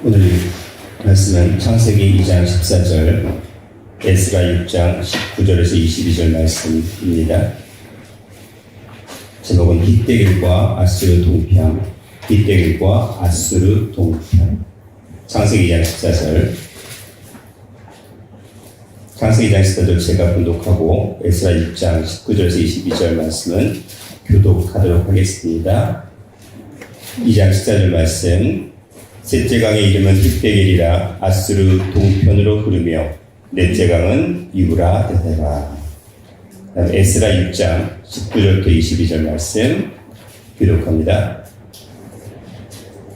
오늘 말씀은 창세기 2장 14절, 에스라 6장 19절에서 22절 말씀입니다. 제목은 깃대길과 아수르 동편, 깃대길과 아수르 동편. 창세기 2장 14절. 창세기 2장 14절 제가 분독하고 에스라 6장 19절에서 22절 말씀은 교독하도록 하겠습니다. 2장 14절 말씀. 셋째 강의 이름은 깃대길이라 아수르 동편으로 흐르며 넷째 강은 유브라데라. 에스라 6장 19절부터 22절 말씀 교독합니다.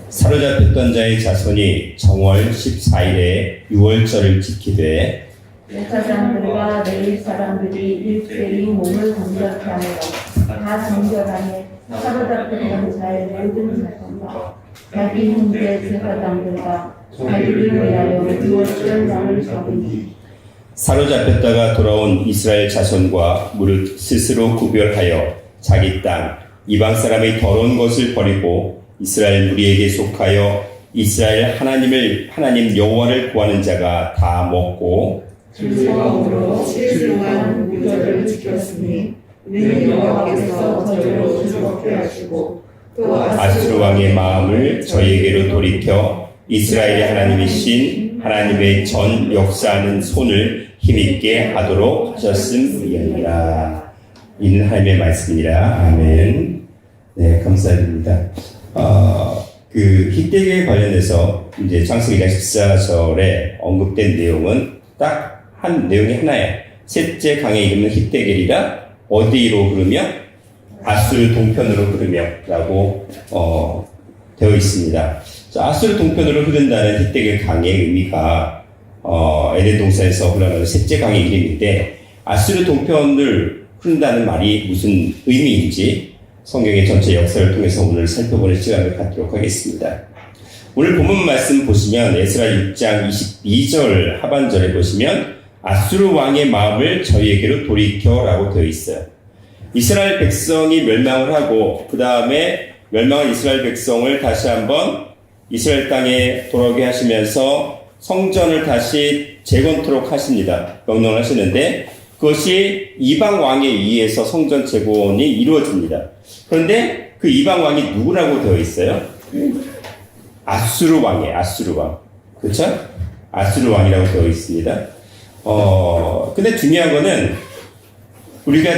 사로잡혔던 자의 자손이 정월 14일에 유월절을 지키되 내 사람들과 내 사람들이 일제히 몸을 정결케 하므로 다 정결하니 사로잡혔던 자의 모든 자손과 자기 형제 제사장들과 자기를 위하여 유월절 날을 잡으니 사로잡혔다가 돌아온 이스라엘 자손과 무릇 스스로 구별하여 자기 땅 이방 사람의 더러운 것을 버리고 이스라엘 무리에게 속하여 이스라엘 하나님 여호와를 구하는 자가 다 먹고 즐거움으로 7일간 무절을 지켰으니 는 여호와께서 저희로 즐겁게 하시고 또 아수르 왕의 마음을 저희에게로 돌이켜 이스라엘의 하나님이신 하나님의 전 역사하는 손을 힘있게 하도록 하셨음이니라. 이는 하나님의 말씀이라. 아멘. 네, 감사드립니다. 그 깃대기에 관련해서 이제 창세기 14절에 언급된 내용은 딱 한 내용이 하나예요. 셋째 강의 이름은 깃대길이라 어디로 흐르며 아수르 동편으로 흐르며 라고 되어 있습니다. 자, 아수르 동편으로 흐른다는 깃대길 강의 의미가 에덴 동산에서 흘러가는 셋째 강의 이름인데 아수르 동편을 흐른다는 말이 무슨 의미인지 성경의 전체 역사를 통해서 오늘 살펴보는 시간을 갖도록 하겠습니다. 오늘 본문 말씀 보시면 에스라 6장 22절 하반절에 보시면 아수르 왕의 마음을 저희에게로 돌이켜라고 되어 있어요. 이스라엘 백성이 멸망을 하고 그 다음에 멸망한 이스라엘 백성을 다시 한번 이스라엘 땅에 돌아오게 하시면서 성전을 다시 재건토록 하십니다. 명령을 하시는데 그것이 이방 왕에 의해서 성전 재건이 이루어집니다. 그런데 그 이방 왕이 누구라고 되어 있어요? 아수르 왕이에요. 아수르 왕. 그렇죠? 아수르 왕이라고 되어 있습니다. 근데 중요한 거는 우리가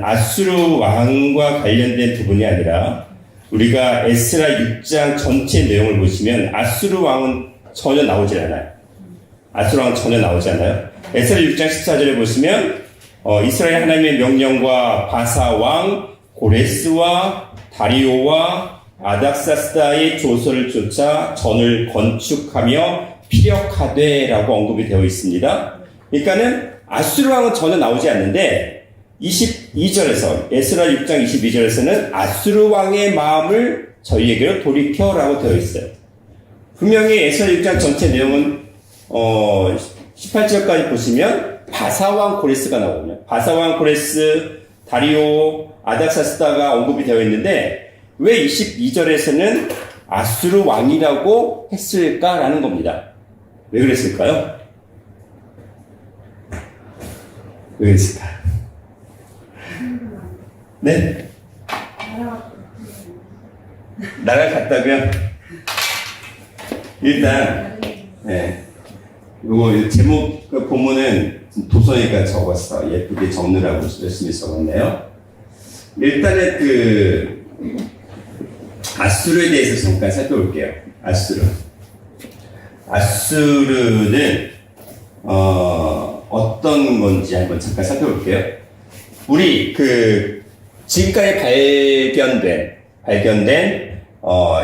아수르 왕과 관련된 부분이 아니라 우리가 에스라 6장 전체 내용을 보시면 아수르 왕은 전혀 나오지 않아요. 아수르 왕은 전혀 나오지 않아요. 에스라 6장 14절에 보시면 이스라엘 하나님의 명령과 바사 왕 고레스와 다리오와 아닥사스다의 조서를 쫓아 전을 건축하며 피력하되라고 언급이 되어 있습니다. 그러니까는 아수르 왕은 전혀 나오지 않는데 22절에서 에스라 6장 22절에서는 아수르 왕의 마음을 저희에게로 돌이켜라고 되어 있어요. 분명히 에스라 6장 전체 내용은 18절까지 보시면 바사왕 고레스가 나오거든요. 바사왕 고레스, 다리오, 아닥사스다가 언급이 되어 있는데 왜 22절에서는 아수르 왕이라고 했을까라는 겁니다. 왜 그랬을까요? 왜 그랬을까요? 네? 나라 같다면 일단 요거 제목 본문은 도서니까 적었어. 예쁘게 적느라고 열심히 적었네요. 일단은 그 아수르에 대해서 잠깐 살펴볼게요. 아수르는 어떤 건지 한번 잠깐 살펴볼게요. 우리 지금까지 발견된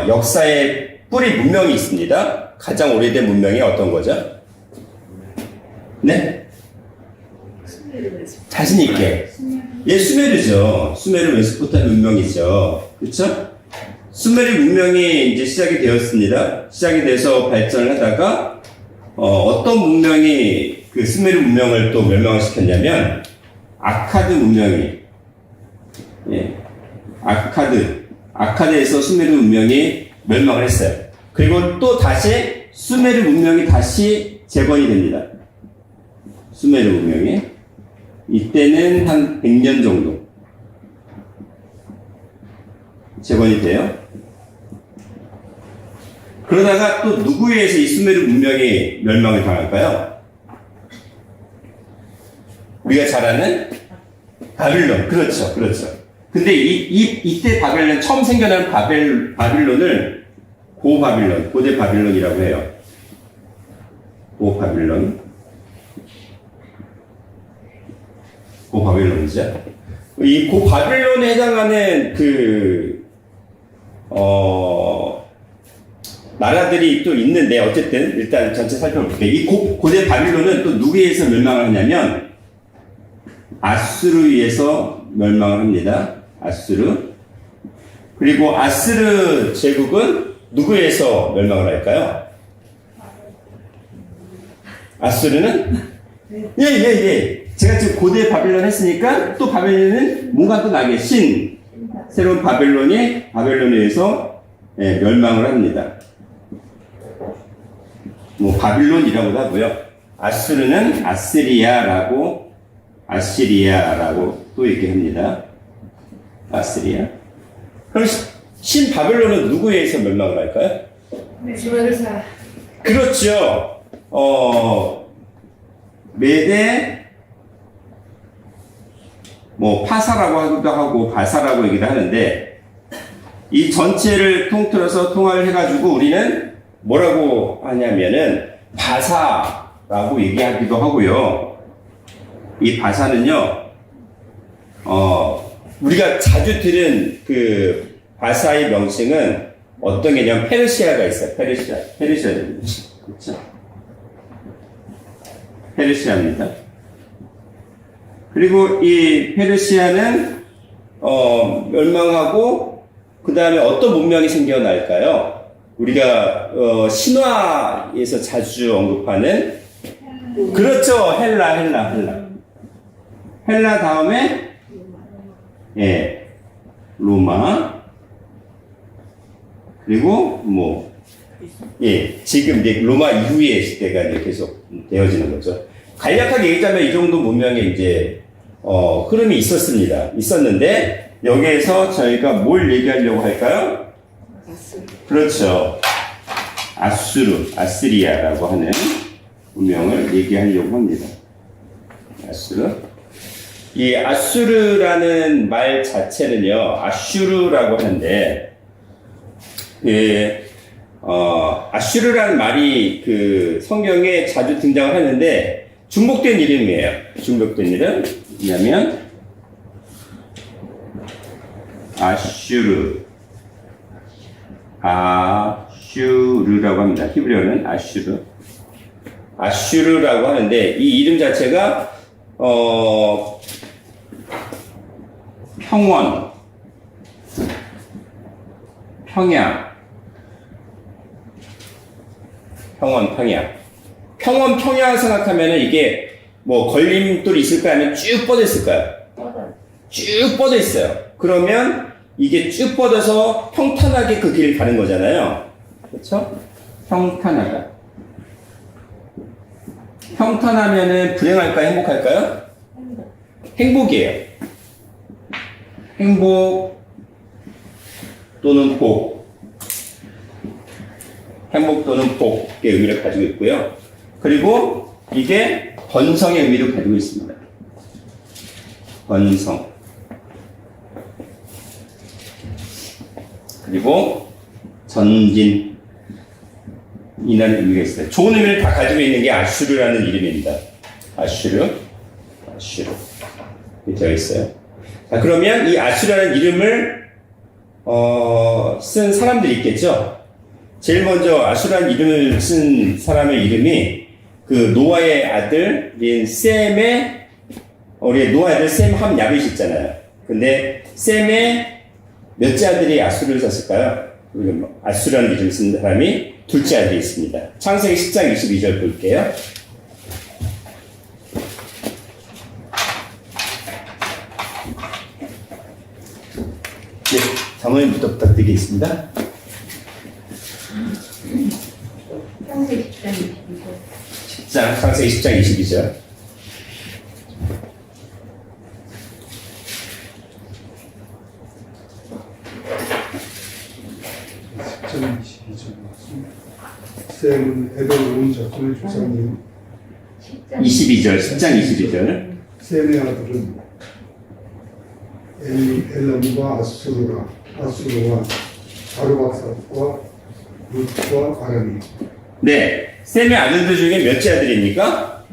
역사의 뿌리 문명이 있습니다. 가장 오래된 문명이 어떤 거죠? 네? 자신 있게. 수메르죠. 수메르 메소포타미아 문명이죠. 그렇죠? 수메르 문명이 이제 시작이 되었습니다. 시작이 돼서 발전을 하다가 어떤 문명이 그 수메르 문명을 또 멸망을 시켰냐면 아카드 문명이 아카드에서 수메르 문명이 멸망을 했어요. 그리고 또 다시 수메르 문명이 다시 재건이 됩니다. 수메르 문명이. 이때는 한 100년 정도 재건이 돼요. 그러다가 또 누구에 의해서 이 수메르 문명이 멸망을 당할까요? 우리가 잘 아는 바빌론. 그렇죠. 근데 이때 바벨론, 처음 생겨난 바빌론을 고바빌론, 고대 바빌론이라고 해요. 고바빌론이죠. 이 고바빌론에 해당하는 나라들이 또 있는데, 어쨌든 일단 전체 살펴볼게요. 이 고대 바빌론은 또 누구에 의해서 멸망을 하냐면 아수르에 의해서 멸망을 합니다. 아수르. 그리고 아수르 제국은 누구에 의해서 멸망을 할까요? 아수르는? 예. 제가 지금 고대 바빌론 했으니까 또 바빌론은 뭔가 또 나게 새로운 바벨론에 의해서 멸망을 합니다. 뭐 바빌론이라고도 하고요. 아수르는 아시리아라고 또 얘기합니다. 아시리아. 그럼 신 바벨론은 누구에 의해서 멸망을 할까요? 수메르사. 그렇죠. 메데 뭐 파사라고 하기도 하고 바사라고 얘기도 하는데, 이 전체를 통틀어서 통화를 해가지고 우리는 뭐라고 하냐면은 바사라고 얘기하기도 하고요. 이 바사는요, 우리가 자주 들은 그 바사의 명칭은 어떤 개념? 페르시아가 있어요. 페르시아. 그렇죠? 페르시아입니다. 그리고 이 페르시아는 멸망하고 그 다음에 어떤 문명이 생겨날까요? 우리가 신화에서 자주 언급하는, 그렇죠, 헬라 다음에 로마, 그리고 지금 이제 로마 이후의 시대가 이제 계속 되어지는 거죠. 간략하게 얘기하자면 이 정도 문명의 이제 흐름이 있었는데, 여기에서 저희가 뭘 얘기하려고 할까요? 그렇죠. 아스리아라고 하는 문명을 얘기하려고 합니다. 아수르. 이 아수르라는 말 자체는요, 아슈르라고 하는데, 아슈르라는 말이 그 성경에 자주 등장을 하는데, 중복된 이름이에요. 중복된 이름. 뭐냐면, 아슈르라고 합니다. 히브리어는 아슈르라고 하는데, 이 이름 자체가 평양, 평양 생각하면은 이게 뭐 걸림돌이 있을까요? 아니면 쭉 뻗어 있을까요? 쭉 뻗어 있어요. 그러면 이게 쭉 뻗어서 평탄하게 그 길을 가는 거잖아요. 그렇죠? 평탄하면은 불행할까요? 행복할까요? 행복이에요. 행복 또는 복. 행복 또는 복의 의미를 가지고 있고요. 그리고 이게 번성의 의미를 가지고 있습니다. 번성. 그리고 전진. 이라는 의미가 있어요. 좋은 의미를 다 가지고 있는 게 아슈르라는 이름입니다. 아슈르. 되어 있어요. 자, 그러면 이 아슈르라는 이름을 쓴 사람들이 있겠죠? 제일 먼저 아슈르라는 이름을 쓴 사람의 이름이 그 노아의 아들인 셈의, 우리 노아의 아들 셈 함 야벳이 있잖아요. 근데 셈의 몇째 아들이 아수르를 썼을까요? 아수르라는 이름을 쓴 사람이 둘째 아들이 있습니다. 창세기 10장 22절 볼게요. 네, 장모님부터 부탁드리겠습니다. 창세기 10장 22절. 10장, 창세기 10장 22절. 셈은 에벨 온 자손의 조상님 22절, 10장 22절. 셈의 아들은 엘람과 아수르와 아르박삭과 룻과 아람이. 네, 셈의 아들들 중에 몇째 아들입니까?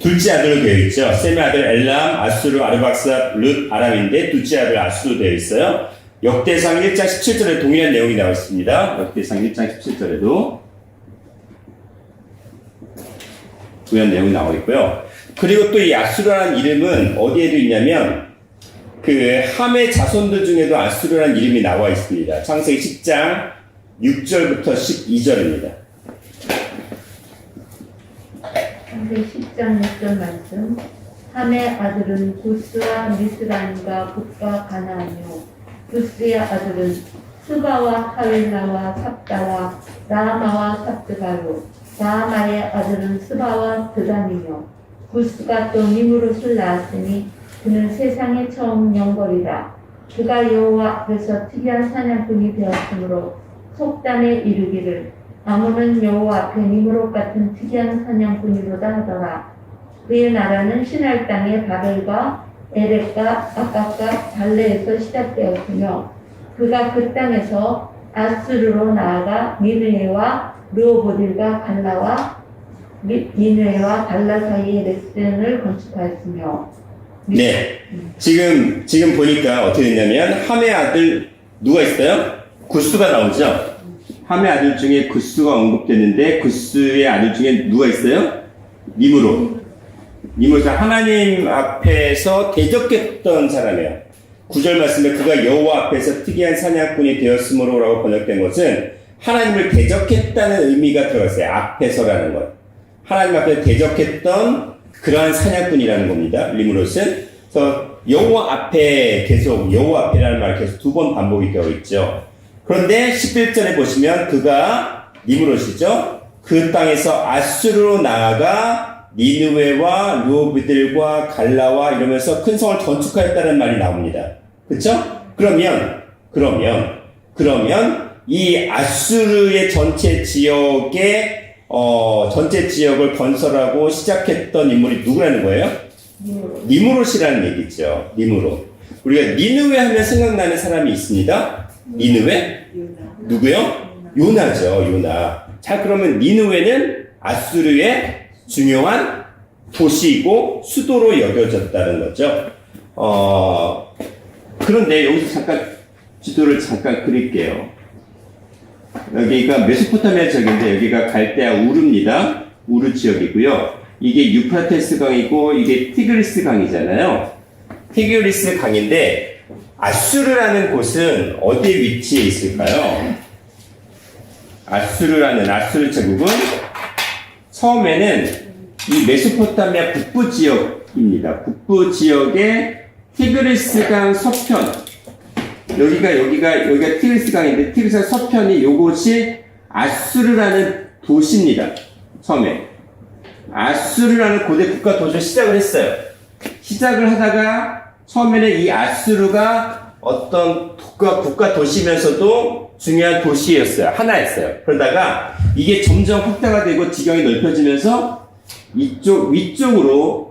둘째 아들로 되어 있죠. 셈의 아들 엘람, 아수르, 아르박삭, 룻, 아람인데 둘째 아들 아수르 되어 있어요. 역대상 1장 17절에 동일한 내용이 나와 있습니다. 역대상 1장 17절에도 동일한 내용이 나와 있고요. 그리고 또 이 아수르라는 이름은 어디에도 있냐면 그 함의 자손들 중에도 아수르라는 이름이 나와 있습니다. 창세기 10장 6절부터 12절입니다. 창세기 10장 6절 말씀. 함의 아들은 구스와 미스란과 북과 가나안이요 구스의 아들은 스바와 하윌라와 삽다와 라마와 삽드가요 라마의 아들은 스바와 드단이며 구스가 또 니므롯을 낳았으니 그는 세상에 처음 영벌이라. 그가 여호와 앞에서 특이한 사냥꾼이 되었으므로 속담에 이르기를 아몬은 여호와 앞에 니므롯 같은 특이한 사냥꾼이로다 하더라. 그의 나라는 신할 땅의 바벨과 에렉과 아깝과 달레에서 시작되었으며 그가 그 땅에서 아스르로 나아가 니느웨와 르호보딜과 갈라와 니느웨와 갈라 사이에 레센을 건축하였으며. 네, 지금 보니까 어떻게 됐냐면 함의 아들 누가 있어요? 구스가 나오죠. 함의 아들 중에 구스가 언급됐는데 구스의 아들 중에 누가 있어요? 니므롯. 니므롯은 하나님 앞에서 대적했던 사람이에요. 9절 말씀에 그가 여호와 앞에서 특이한 사냥꾼이 되었으므로라고 번역된 것은 하나님을 대적했다는 의미가 들어갔어요. 앞에서라는 것. 하나님 앞에 대적했던 그러한 사냥꾼이라는 겁니다. 니므롯은. 그래서 여호와 앞에 계속 여호와 앞에라는 말이 계속 2번 반복이 되어 있죠. 그런데 11절에 보시면 그가 니므롯이죠. 그 땅에서 아수르로 나아가 니느웨와 르호보딜과 갈라와 이러면서 큰 성을 건축하였다는 말이 나옵니다. 그렇죠? 그러면 이 아수르의 전체 지역을 건설하고 시작했던 인물이 누구라는 거예요? 니므롯이라는 얘기죠. 니므롯. 우리가 니느웨 하면 생각나는 사람이 있습니다. 니느웨? 누구요? 요나죠. 요나. 자, 그러면 니느웨는 아수르의 중요한 도시이고 수도로 여겨졌다는 거죠. 그런데 여기서 잠깐 지도를 잠깐 그릴게요. 여기가 메소포타미아 지역인데 여기가 갈대아 우르입니다. 우르 지역이고요. 이게 유프라테스 강이고 이게 티그리스 강이잖아요. 티그리스 강인데 아수르라는 곳은 어디에 위치해 있을까요? 아수르 제국은 처음에는 이 메소포타미아 북부 지역입니다. 북부 지역의 티그리스강 서편, 여기가 티그리스강인데 티그리스강 서편이 요것이 아수르라는 도시입니다. 처음에 아수르라는 고대 국가 도시를 시작을 했어요. 시작을 하다가 처음에는 이 아수르가 어떤 국가 도시면서도 중요한 도시였어요. 하나였어요. 그러다가 이게 점점 확대가 되고 지경이 넓혀지면서 위쪽으로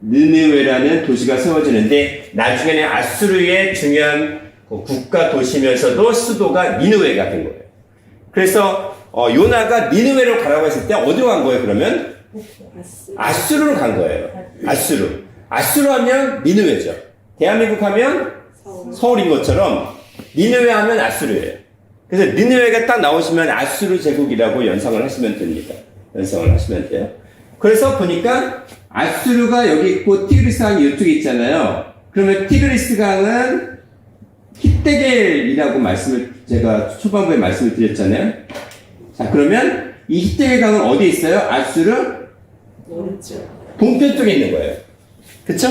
니느웨라는 도시가 세워지는데 나중에는 아수르의 중요한 국가 도시면서도 수도가 니느웨가 된 거예요. 그래서 요나가 니느웨로 가라고 했을 때 어디로 간 거예요? 그러면 아수르로 간 거예요. 아수르 하면 니느웨죠. 대한민국 하면 서울인 것처럼 니느웨 하면 아수르예요. 그래서 니느웨가 딱 나오시면 아수르 제국이라고 연상을 하시면 됩니다. 연상을 하시면 돼요. 그래서 보니까 아수르가 여기 있고 티그리스 강이 이쪽에 있잖아요. 그러면 티그리스 강은 히데겔이라고 제가 초반부에 말씀을 드렸잖아요. 자, 그러면 이 히데겔 강은 어디에 있어요? 아수르 동편 쪽에 있는 거예요. 그쵸?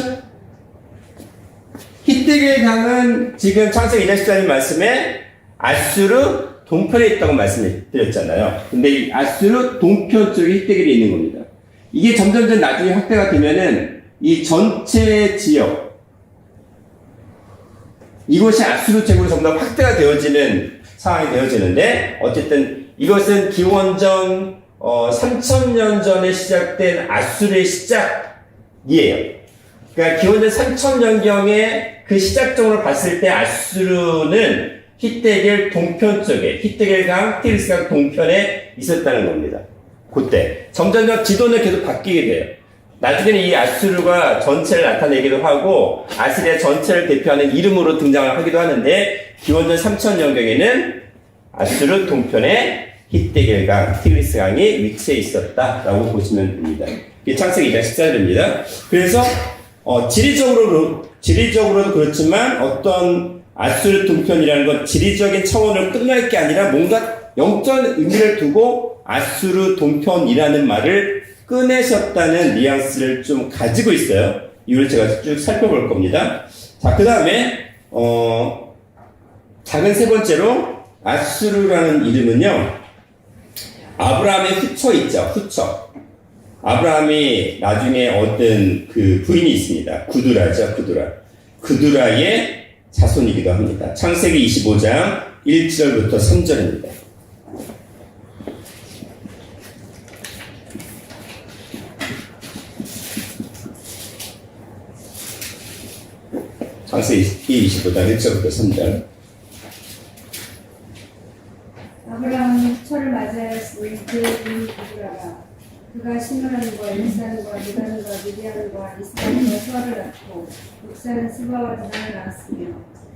히데겔 강은 지금 창세기 2장 14절 말씀에 아수르 동편에 있다고 말씀을 드렸잖아요. 근데 이 아수르 동편 쪽에 히데겔이 있는 겁니다. 이게 점점점 나중에 확대가 되면은 이 전체 지역, 이곳이 아수르 제국으로 점점 확대가 되어지는 상황이 되어지는데, 어쨌든 이것은 기원전 3000년 전에 시작된 아수르의 시작이에요. 그러니까 기원전 3000년경에 그 시작점으로 봤을 때 아수르는 히데겔 동편 쪽에, 히데겔강, 티그리스강 동편에 있었다는 겁니다. 그때 점점점 지도는 계속 바뀌게 돼요. 나중에는 이 아수르가 전체를 나타내기도 하고 아시리아 전체를 대표하는 이름으로 등장을 하기도 하는데, 기원전 3000년경에는 아수르 동편에 히데겔강, 티그리스강이 위치해 있었다라고 보시면 됩니다. 이게 창세기 2장 14절입니다. 그래서 지리적으로도 그렇지만 어떤 아수르 동편이라는 건 지리적인 차원으로 끝날 게 아니라 뭔가 영적인 의미를 두고 아수르 동편이라는 말을 꺼내셨다는 뉘앙스를 좀 가지고 있어요. 이걸 제가 쭉 살펴볼 겁니다. 자, 그 다음에 작은 세 번째로 아수르라는 이름은요, 아브라함의 후처 있죠, 후처. 아브라함이 나중에 얻은 그 부인이 있습니다. 구두라죠, 구두라. 구두라의 자손이기도 합니다. 창세기 25장 1절부터 3절입니다. 창세기 25장 1절부터 3절. 아브라함은 후처를 맞이하였으니 그의 이름이 구두라라. 그가 시므란과 일산과 미단과 미디안과 이스라엘과 수아를 낳고 육사는 스바와 드단을 낳았으며,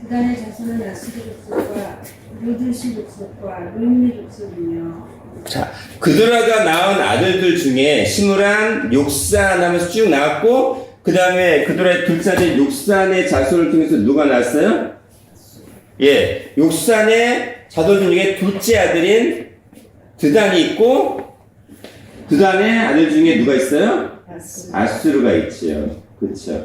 드단의 자손은 아수르 족속과 루드시 족속과 룸리 족속이며. 자, 그드라가 낳은 아들들 중에 시므란, 욕산 하면서 쭉 나왔고, 그 다음에 그드라의 둘째 아들 욕산의 자손을 통해서 누가 낳았어요? 예, 욕산의 자손 중에 둘째 아들인 드단이 있고, 드단의 아들 중에 누가 있어요? 아수르가 있지요. 그렇죠.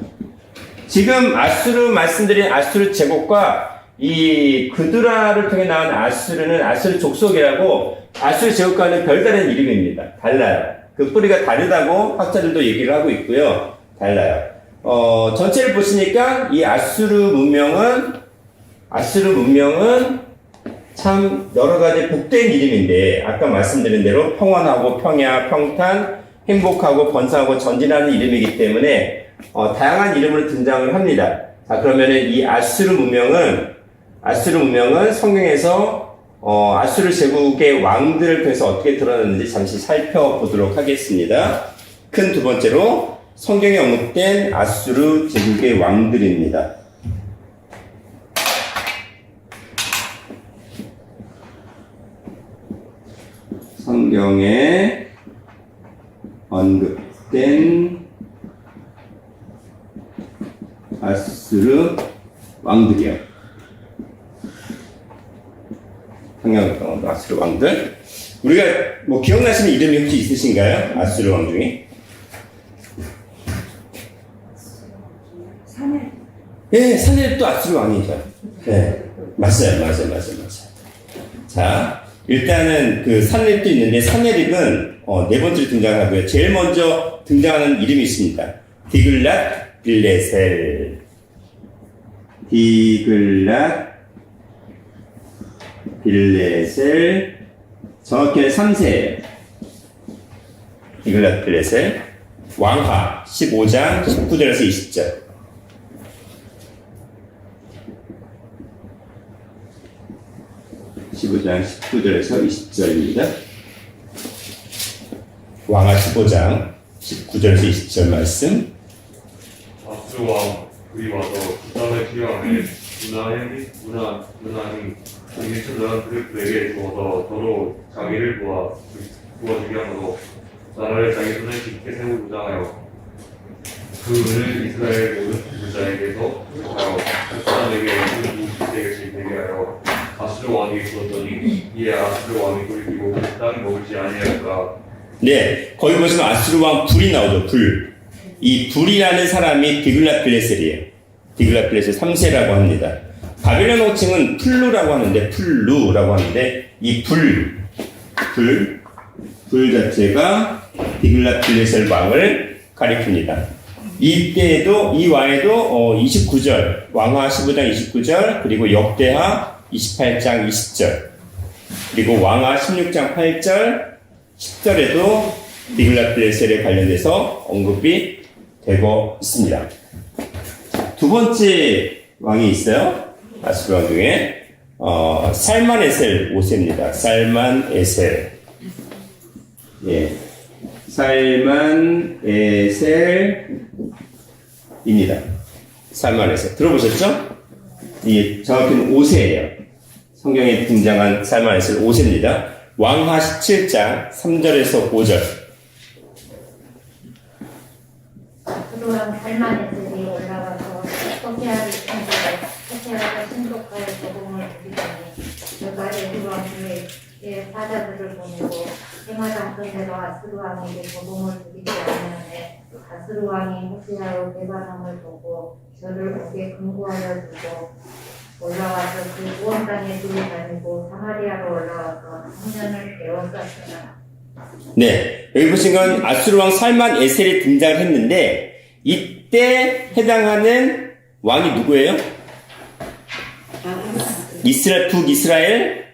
지금 아수르 말씀드린 아수르 제국과 이 그드라를 통해 나온 아수르는 아수르 족속이라고, 아수르 제국과는 별다른 이름입니다. 달라요. 그 뿌리가 다르다고 학자들도 얘기를 하고 있고요. 달라요. 전체를 보시니까 이 아수르 문명은 참 여러 가지 복된 이름인데, 아까 말씀드린 대로 평안하고 평야, 평탄, 행복하고 번성하고 전진하는 이름이기 때문에 다양한 이름으로 등장을 합니다. 자, 그러면은 이 아수르 문명은 성경에서 아수르 제국의 왕들을 통해서 어떻게 드러났는지 잠시 살펴보도록 하겠습니다. 큰 두 번째로 성경에 언급된 아수르 제국의 왕들입니다. 성경에 언급된 아수르 왕들이요. 성경에 언급된 아수르 왕들. 우리가 뭐 기억나시는 이름이 혹시 있으신가요? 아수르 왕 중에? 사내. 예, 사내립도 아수르 왕이죠. 네, 맞아요. 자, 일단은 그 산내립도 있는데, 산내립은 네 번째로 등장하고요. 제일 먼저 등장하는 이름이 있습니다. 디글랏 빌레셀. 정확히는 3세예요. 디글랏 빌레셀. 왕하 15장 19절에서 20절. (15장 19절에서 20절입니다) 왕하 15장 19절에서 20절 말씀. 아수르 왕 그리 와서 그다음에 기왕에 문하니 자기 천사는 그들에게 주어서 서로 자기를 부어주게 하므로 나라를 자기 손에 깊게 세우고자 하여 그 은을 이스라엘 모든 부자에게서 하여 그 사람에게 모든 20세계씩 되게 하여 아수르 왕이 주었더니 이에 아수르 왕이 굴리고 땅을 먹을지 아니할까. 네, 거기 보시면 아수르 왕 불이 나오죠. 불. 이 불이라는 사람이 디글랏 빌레셀이에요. 디글랏 빌레셀 3세라고 합니다. 바벨론 호칭은 플루라고 하는데, 이 불 자체가 디글랏필레셀 왕을 가리킵니다. 이때에도, 이 왕에도 29절, 왕하 15장 29절, 그리고 역대하 28장 20절, 그리고 왕하 16장 8절, 10절에도 디글랏필레셀에 관련돼서 언급이 되고 있습니다. 두 번째 왕이 있어요. 아수르 왕 중에 살만에셀 5세입니다. 살만에셀. 예. 살만에셀입니다. 살만에셀. 들어보셨죠? 이 정확히는 5세예요. 성경에 등장한 살만에셀 5세입니다. 왕하 17장 3절에서 5절. 그동안 살만에셀이 올라가서 호세아를 찾고 호세아가 신속하게 조공을 부리더니 그가 에드왕에게 사자들을 보내고 해마다 끝내로 아스루 왕에게 조공을 부리지 않으면에 아스루 왕이 호세아로 배반함을 보고 저를 옥에 금고하여 두고 올라와서 그 구원 땅에 들어다니고 사마리아로 올라와서 성전을 에워쌌으나. 네, 여기 보신 건 아수르 왕 살만 에셀이 등장을 했는데 이때 해당하는 왕이 누구예요? 북이스라엘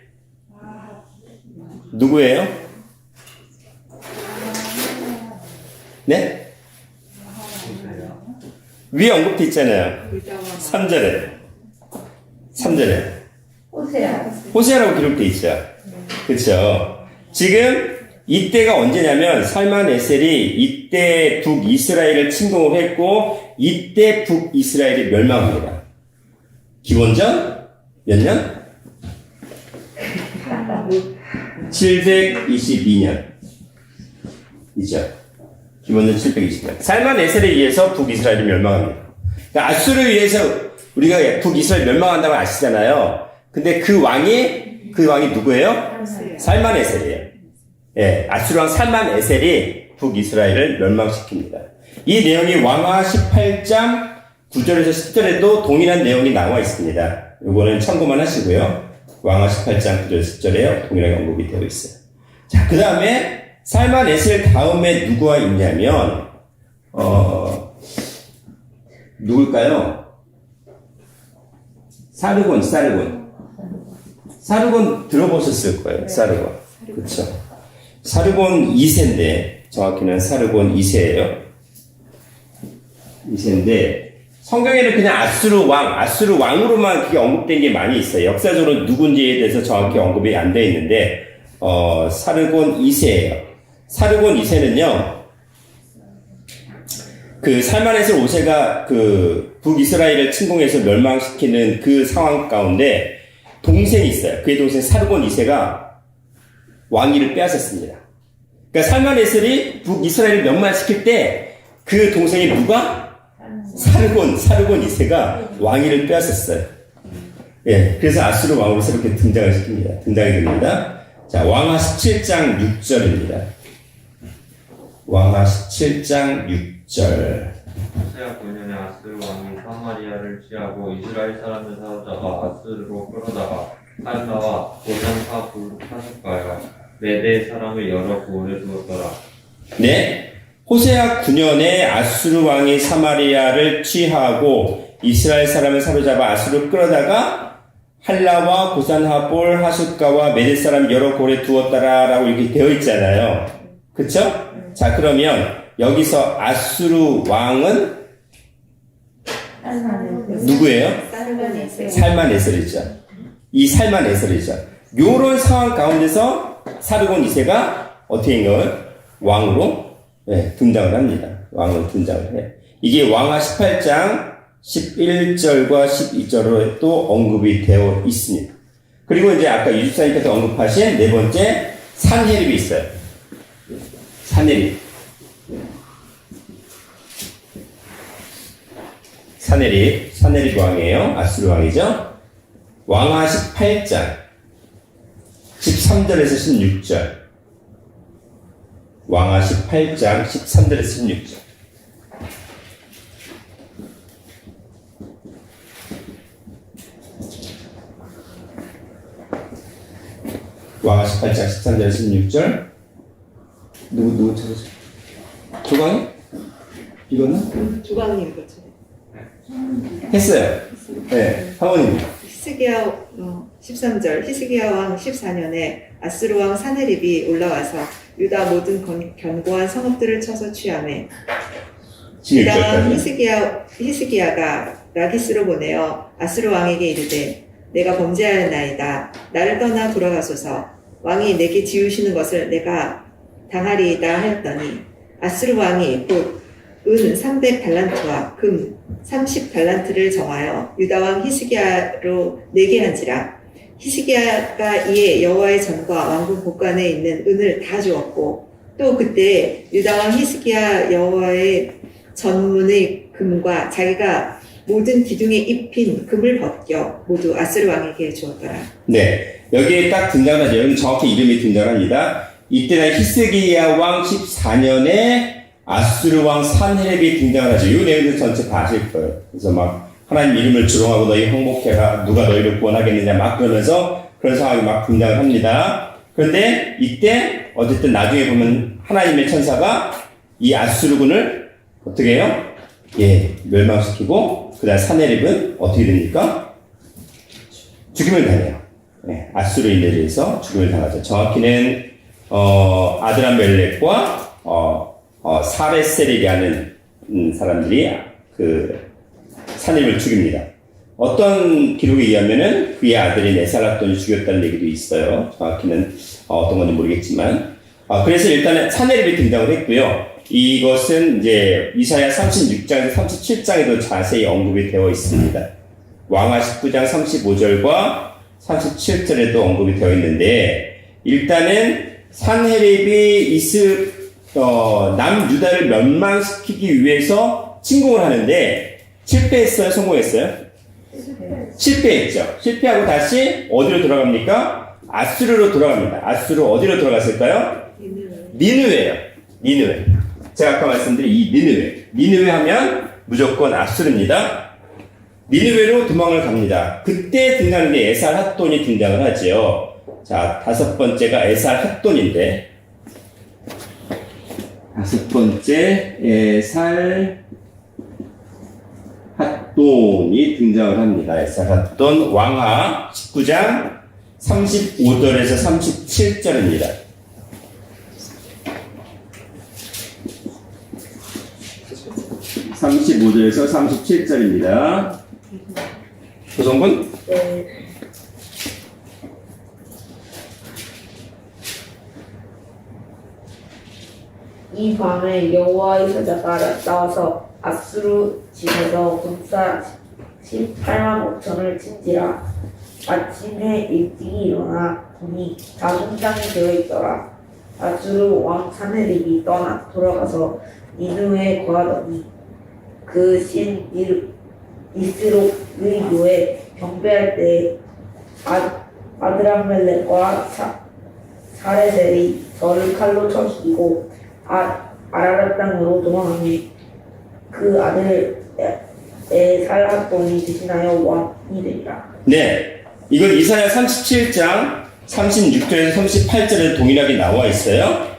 누구예요? 네? 위에 언급돼 있잖아요. 3절에 호세아라고 기록돼 있죠. 그렇죠. 지금 이때가 언제냐면 살만에셀이 이때 북이스라엘을 침공을 했고 이때 북이스라엘이 멸망합니다. 기원전 몇 년? 722년 이죠. 기원전 720년. 살만에셀에 의해서 북이스라엘이 멸망합니다. 그러니까 아수르에 의해서 우리가 북이스라엘 멸망한다고 아시잖아요. 근데 그 왕이 누구예요? 살만에셀이에요. 예, 아수르 왕 살만에셀이 북이스라엘을 멸망시킵니다. 이 내용이 왕하 18장 9절에서 10절에도 동일한 내용이 나와 있습니다. 이거는 참고만 하시고요. 왕하 18장 9절 10절에 동일하게 언급이 되어 있어요. 자, 그 다음에 살만에셀 다음에 누구가 있냐면 누굴까요? 사르곤 들어보셨을 거예요. 사르곤. 그렇죠. 사르곤 2세인데 정확히는 사르곤 2세예요. 2세인데 성경에는 그냥 아수르 왕으로만 그게 언급된 게 많이 있어요. 역사적으로 누군지에 대해서 정확히 언급이 안 되어 있는데 사르곤 2세예요. 사르곤 2세는요. 그 살만에셀 5세가 그 북이스라엘을 침공해서 멸망시키는 그 상황 가운데 동생이 있어요. 그의 동생 사르곤 2세가 왕위를 빼앗았습니다. 그러니까 살만에셀이 북이스라엘을 멸망시킬 때 그 동생이 누가? 사르곤 2세가 왕위를 빼앗았어요. 예, 그래서 아수르 왕으로 새롭게 등장이 됩니다. 자, 왕하 17장 6절입니다. 왕하 17장 6절. 호세아 9년에 아스르 왕이 사마리아를 취하고 이스라엘 사람을 사로잡아 아스르로 끌어다가 할라와 고산파 하숫가야 메대 사람을 여러 고을에 두었더라. 네. 호세아 9년에 아수르 왕이 사마리아를 취하고 이스라엘 사람을 사로잡아 아수르로 끌어다가 할라와 고산하볼 하숫가와 메대 사람 여러 고을에 두었다라고 이렇게 되어 있잖아요. 그쵸? 자, 그러면 여기서 아수르 왕은 누구예요? 살만에셀이죠. 이 살만에셀이죠. 요런 상황 가운데서 사르곤 2세가 어떻게 한 거예요? 왕으로 등장을 합니다. 왕으로 등장을 해요. 이게 왕하 18장 11절과 12절로 또 언급이 되어 있습니다. 그리고 이제 아까 유집사님께서 언급하신 네 번째 산헤립이 있어요. 산헤립 왕이에요. 아수르 왕이죠. 왕하 18장 13절에서 16절. 왕하 18장 13절에서 16절. 왕하 18장 13절 16절. 누구 찾으세요? 조광이? 이거는? 주광님 그렇죠. 했어요. 네, 사모님. 히스기야 13절 히스기야 왕 14년에 아수르 왕 사네립이 올라와서 유다 모든 견고한 성읍들을 쳐서 취하매 유다 왕 16절까지. 히스기야가 라기스로 보내어 아수르 왕에게 이르되 내가 범죄하였나이다. 나를 떠나 돌아가소서. 왕이 내게 지우시는 것을 내가 당하리이다 하였더니 아수르 왕이 곧 은 300달란트와 금 30달란트를 정하여 유다 왕 히스기야로 내게 한지라. 히스기야가 이에 여호와의 전과 왕궁 복관에 있는 은을 다 주었고 또 그때 유다 왕 히스기야 여호와의 전문의 금과 자기가 모든 기둥에 입힌 금을 벗겨 모두 아수르 왕에게 주었더라. 네, 여기에 딱 등장하죠. 여기 정확히 이름이 등장합니다. 이때는 히스기야 왕 14년에 아수르 왕 산헤립이 등장을 하죠. 이 내용들 전체 다 아실 거예요. 그래서 막 하나님 이름을 주롱하고 너희 항복해라. 누가 너희를 구원하겠느냐 막 그러면서 그런 상황이 막 등장을 합니다. 그런데 이때 어쨌든 나중에 보면 하나님의 천사가 이 아수르군을 어떻게 해요? 예, 멸망시키고 그다음 산헤립은 어떻게 됩니까? 죽임을 당해요. 예, 아수르인에 대해서 죽임을 당하죠. 정확히는 아드람멜렉과 사레셀이라는 사람들이 그 산입을 죽입니다. 어떤 기록에 의하면은 그의 아들인 에살핫돈이 죽였다는 얘기도 있어요. 정확히는 어떤 건지 모르겠지만. 그래서 일단은 산헤립이 등장을 했고요. 이것은 이제 이사야 36장, 37장에도 자세히 언급이 되어 있습니다. 왕하 19장 35절과 37절에도 언급이 되어 있는데, 일단은 산헤립이 남유다를 멸망시키기 위해서 침공을 하는데, 실패했어요? 성공했어요? 실패했죠. 실패하고 다시 어디로 돌아갑니까? 아수르로 돌아갑니다. 아수르 어디로 돌아갔을까요? 니느웨예요. 니느웨. 제가 아까 말씀드린 이 니느웨. 니느웨 하면 무조건 아수르입니다. 니느웨로 도망을 갑니다. 그때 등장하는 게 에살핫돈이 등장을 하죠. 자, 다섯 번째가 에살핫돈인데, 다섯 번째 에살핫돈이 등장을 합니다. 에살핫돈 왕하 19장 35절에서 37절입니다. (35절에서 37절입니다) 조성군? 네. 이 밤에 여호와의 사자가 나와서 아수르 집에서 군사 18만 5천을 친지라. 아침에 일찍 일어나 보니 다 손장이 되어 있더라. 아수르 왕 산헤립이 떠나 돌아가서 니느웨에 거하더니 그 신 니스록의 묘에 경배할 때 아드람멜렉과 사레셀이 저를 칼로 쳐 죽이고 아라랏 땅으로 도망하니 그 아들 에살핫돈이 대신하여 왕이 되리라. 네, 이건 이사야 37장 36절에서 38절에 동일하게 나와 있어요.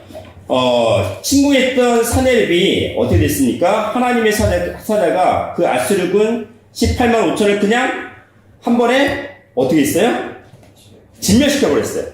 침공했던 산헤립이 어떻게 됐습니까? 하나님의 사자가 그 아수르군 18만 5천을 그냥 한 번에 어떻게 했어요? 진멸시켜버렸어요.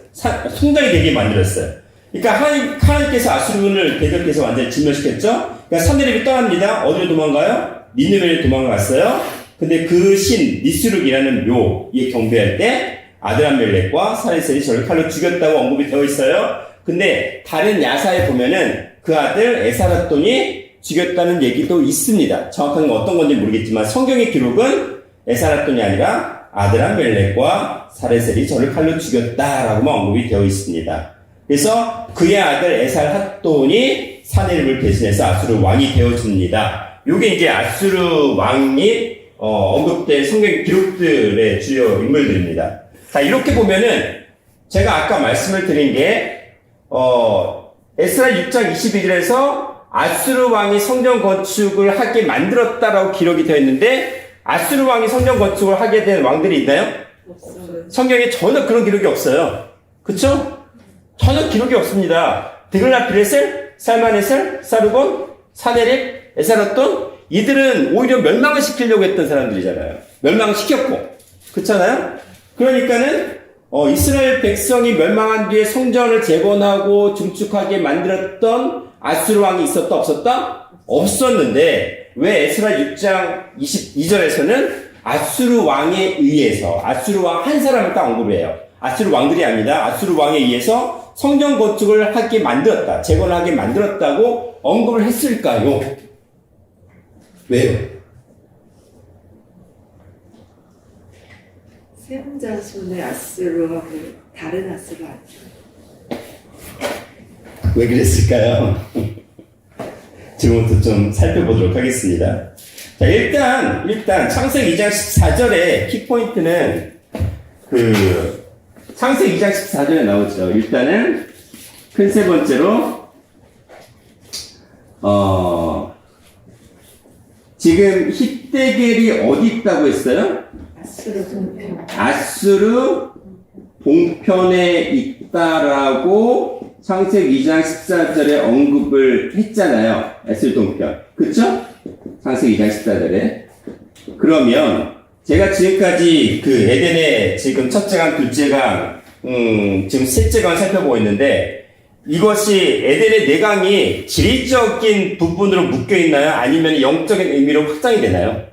송장이 되게 만들었어요. 그러니까 하나님께서 아수르군을 대적해서 완전히 진멸시켰죠? 그러니까 산헤립이 떠납니다. 어디로 도망가요? 니느웨로 도망갔어요. 근데 그 신 니스룩이라는 묘에 경배할 때 아드람멜렉과 사레셀이 저를 칼로 죽였다고 언급이 되어 있어요. 근데 다른 야사에 보면은 그 아들 에살핫돈이 죽였다는 얘기도 있습니다. 정확한 건 어떤 건지 모르겠지만 성경의 기록은 에살핫돈이 아니라 아드람멜렉과 사레셀이 저를 칼로 죽였다라고만 언급이 되어 있습니다. 그래서 그의 아들 에살핫돈이 산헤립을 대신해서 아수르 왕이 되어줍니다. 요게 이제 아수르 왕이 언급된 성경 기록들의 주요 인물들입니다. 자, 이렇게 보면은 제가 아까 말씀을 드린 게 에스라 6장 22절에서 아수르 왕이 성전 건축을 하게 만들었다라고 기록이 되어 있는데, 아수르 왕이 성전 건축을 하게 된 왕들이 있나요? 없어요. 성경에 전혀 그런 기록이 없어요. 그쵸? 전혀 기록이 없습니다. 드글라피레셀, 살마네셀, 사르곤, 사네립, 에사라돈 이들은 오히려 멸망을 시키려고 했던 사람들이잖아요. 멸망을 시켰고 그렇잖아요. 그러니까는 이스라엘 백성이 멸망한 뒤에 성전을 재건하고 증축하게 만들었던 아수르 왕이 있었다 없었다? 없었는데 왜 에스라 6장 22절에서는 아수르 왕에 의해서 아수르 왕 한 사람을 딱 언급을 해요. 아수르 왕들이 아니라 아수르 왕에 의해서 성전 건축을 하게 만들었다. 재건하게 만들었다고 언급을 했을까요? 왜요? 세븐자손의 아수르하고 다른 아수르 아니에요? 왜 그랬을까요? 지금부터 좀 살펴보도록 하겠습니다. 자, 일단 창세기 2장 14절의 키포인트는 창세기 2장 14절에 나오죠. 일단은 큰 세 번째로 지금 히데겔이 어디 있다고 했어요? 아수르 동편. 아수르 동편에 있다라고 창세기 2장 14절에 언급을 했잖아요. 아수르 동편. 그쵸? 창세기 2장 14절에. 그러면 제가 지금까지 그 에덴의 지금 첫째 강, 둘째 강, 지금 셋째 강을 살펴보고 있는데 이것이 에덴의 네 강이 지리적인 부분으로 묶여 있나요? 아니면 영적인 의미로 확장이 되나요?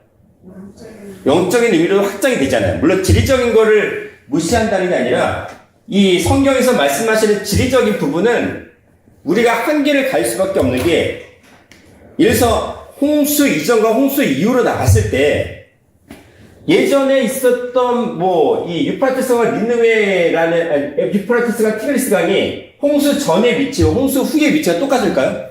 영적인 의미로 확장이 되잖아요. 물론 지리적인 거를 무시한다는 게 아니라 이 성경에서 말씀하시는 지리적인 부분은 우리가 한계를 갈 수밖에 없는 게 예를 들어서 홍수 이전과 홍수 이후로 나갔을 때 예전에 있었던 이 유프라테스와 니느웨라는 유프라테스가 티그리스 강이 홍수 전의 위치와 홍수 후의 위치가 똑같을까요?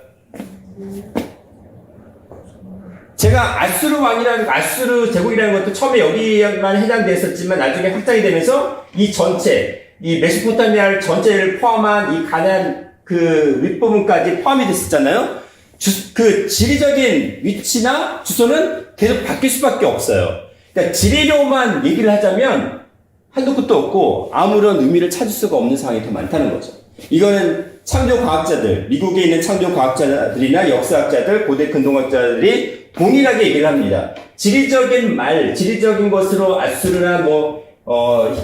제가 아수르 제국이라는 것도 처음에 여기만 해당되었었지만 나중에 확장이 되면서 이 전체, 이 메소포타미아를 전체를 포함한 이 가나안 그 윗부분까지 포함이 됐었잖아요. 그 지리적인 위치나 주소는 계속 바뀔 수밖에 없어요. 그러니까 지리로만 얘기를 하자면 한도 끝도 없고 아무런 의미를 찾을 수가 없는 상황이 더 많다는 거죠. 이거는 창조과학자들, 미국에 있는 창조과학자들이나 역사학자들, 고대 근동학자들이 동일하게 얘기를 합니다. 지리적인 것으로 아수르나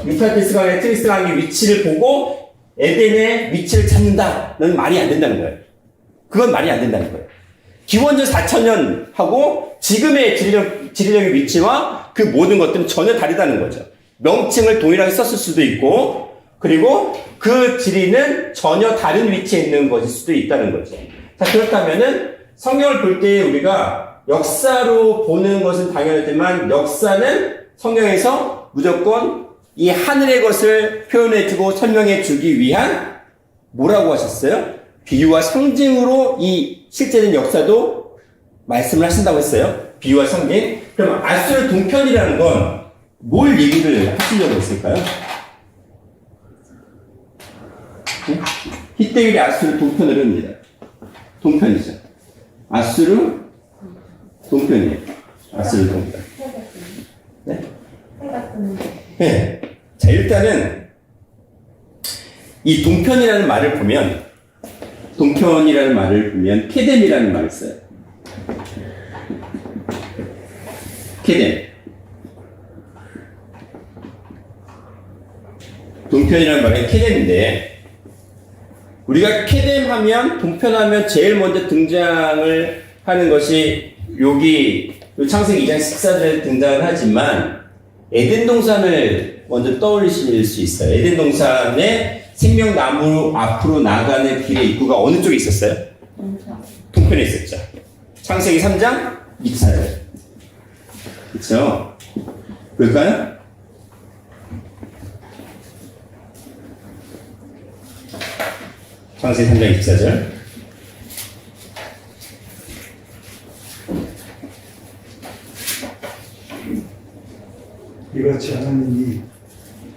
유프라테스 강의 티그리스 강의 위치를 보고 에덴의 위치를 찾는다는 말이 안 된다는 거예요. 그건 말이 안 된다는 거예요. 기원전 4,000년 하고 지금의 지리적인 위치와 그 모든 것들은 전혀 다르다는 거죠. 명칭을 동일하게 썼을 수도 있고 그리고 그 지리는 전혀 다른 위치에 있는 것일 수도 있다는 거죠. 자, 그렇다면은 성경을 볼 때 우리가 역사로 보는 것은 당연하지만 역사는 성경에서 무조건 이 하늘의 것을 표현해주고 설명해주기 위한 뭐라고 하셨어요? 비유와 상징으로 이 실제된 역사도 말씀을 하신다고 했어요. 비유와 상징. 그럼 아수르 동편이라는 건 뭘 얘기를 하시려고 했을까요? 히데겔이 아수르 동편을 합니다. 동편이죠. 아수르 동편이에요. 아수르 동편. 네? 네. 자, 일단은 이 동편이라는 말을 보면 케뎀이라는 말을 써요. 케뎀. 동편이라는 말은 케뎀인데 우리가 케뎀 하면 동편하면 제일 먼저 등장을 하는 것이 여기 창세기 2장 14절에 등장을 하지만 에덴 동산을 먼저 떠올리실 수 있어요. 에덴 동산에 생명나무 앞으로 나가는 길의 입구가 어느 쪽에 있었어요? 동편에 있었죠. 창세기 3장 24절. 그렇죠? 그럴까요? 창세기 3장 24절. 이같이 하나님이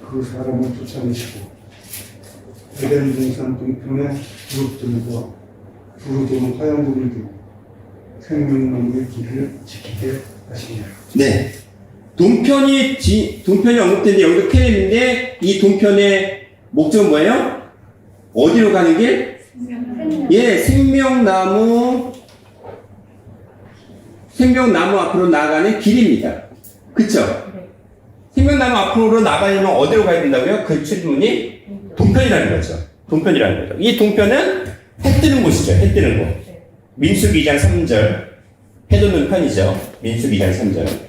그 사람을 쫓아내시고 에덴 동산 동편의 두릅들과 두루도는 화양고를 두고 생명나무의 길을 지키게 하시니라. 네. 동편이 언급되는데 여기도 케뎀인데 이 동편의 목적은 뭐예요? 어디로 가는 길? 예, 생명나무 앞으로 나가는 길입니다. 그쵸? 생명나무 앞으로 나가려면 어디로 가야 된다고요? 그 질문이 동편이라는 거죠. 동편이라는 거죠. 이 동편은 해 뜨는 곳이죠. 해 뜨는 곳. 민수기 2장 3절. 해 돋는 편이죠. 민수기 2장 3절.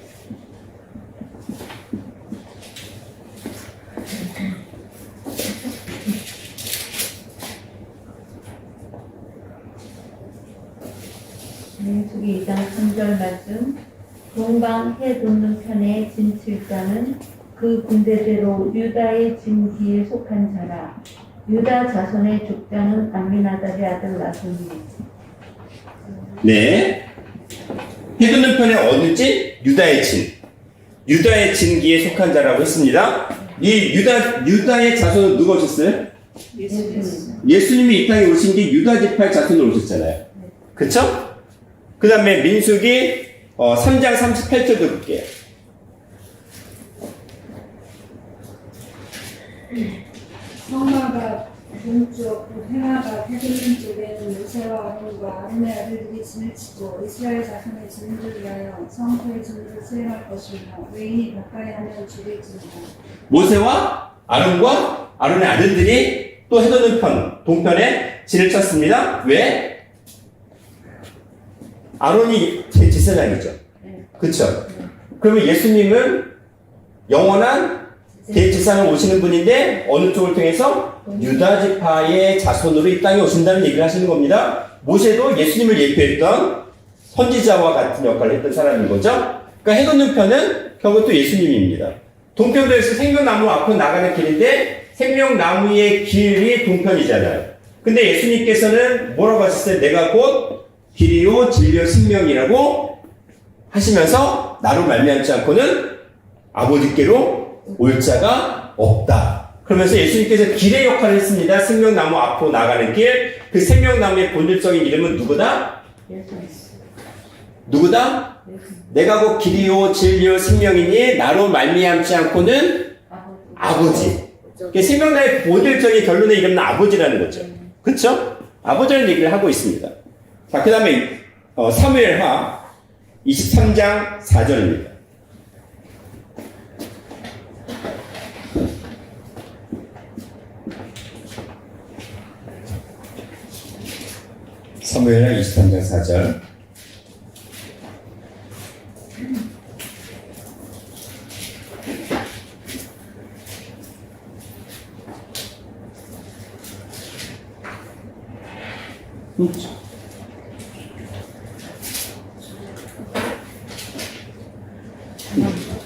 민수기 2장 3절 말씀. 동방 해 돋는 편에 진칠자는 그 군대대로 유다의 진기에 속한 자라. 유다 자손의 족장은 암미나답의 아들 나손이. 네. 해 돋는 편에 어느지? 유다의 진. 유다의 진기에 속한 자라고 했습니다. 이 유다의 자손은 누가 오셨어요? 예수님이 이 땅에 오신 게 유다 지파의 자손으로 오셨잖아요. 그쵸? 그 다음에 민수기 3장 38절도 볼게요. 성마가 동쪽, 해마가 해돋는 쪽에는 모세와 아론과 아론의 아들들이 진을 치고 이스라엘 자손의 진을 위하여 성소의 진을 수행할 것이며 외인이 가까이 하면 죽일지니라. 모세와 아론과 아론의 아들들이 또 해돋는 편, 동편에 진을 쳤습니다. 왜? 아론이 제 제사장이죠. 그쵸? 그러면 예수님은 영원한 대제사장으로 오시는 분인데 어느 쪽을 통해서? 유다 지파의 자손으로 이 땅에 오신다는 얘기를 하시는 겁니다. 모세도 예수님을 예표했던 선지자와 같은 역할을 했던 사람인 거죠. 그러니까 해돋는 편은 결국 또 예수님입니다. 동편도에서 생명나무 앞으로 나가는 길인데 생명나무의 길이 동편이잖아요. 근데 예수님께서는 뭐라고 하셨어요? 내가 곧 길이요 진리요 생명이라고 하시면서 나로 말미암지 않고는 아버지께로 올 자가 없다. 그러면서 예수님께서 길의 역할을 했습니다. 생명나무 앞으로 나가는 길. 그 생명나무의 본질적인 이름은 누구다? 누구다? 내가 곧 길이요 진리요 생명이니 나로 말미암지 않고는 아버지. 그러니까 생명나무의 본질적인 결론의 이름은 아버지라는 거죠. 그렇죠? 아버지라는 얘기를 하고 있습니다. 자, 그 다음에 사무엘하 23장 4절입니다. 사무엘하 23장 4절.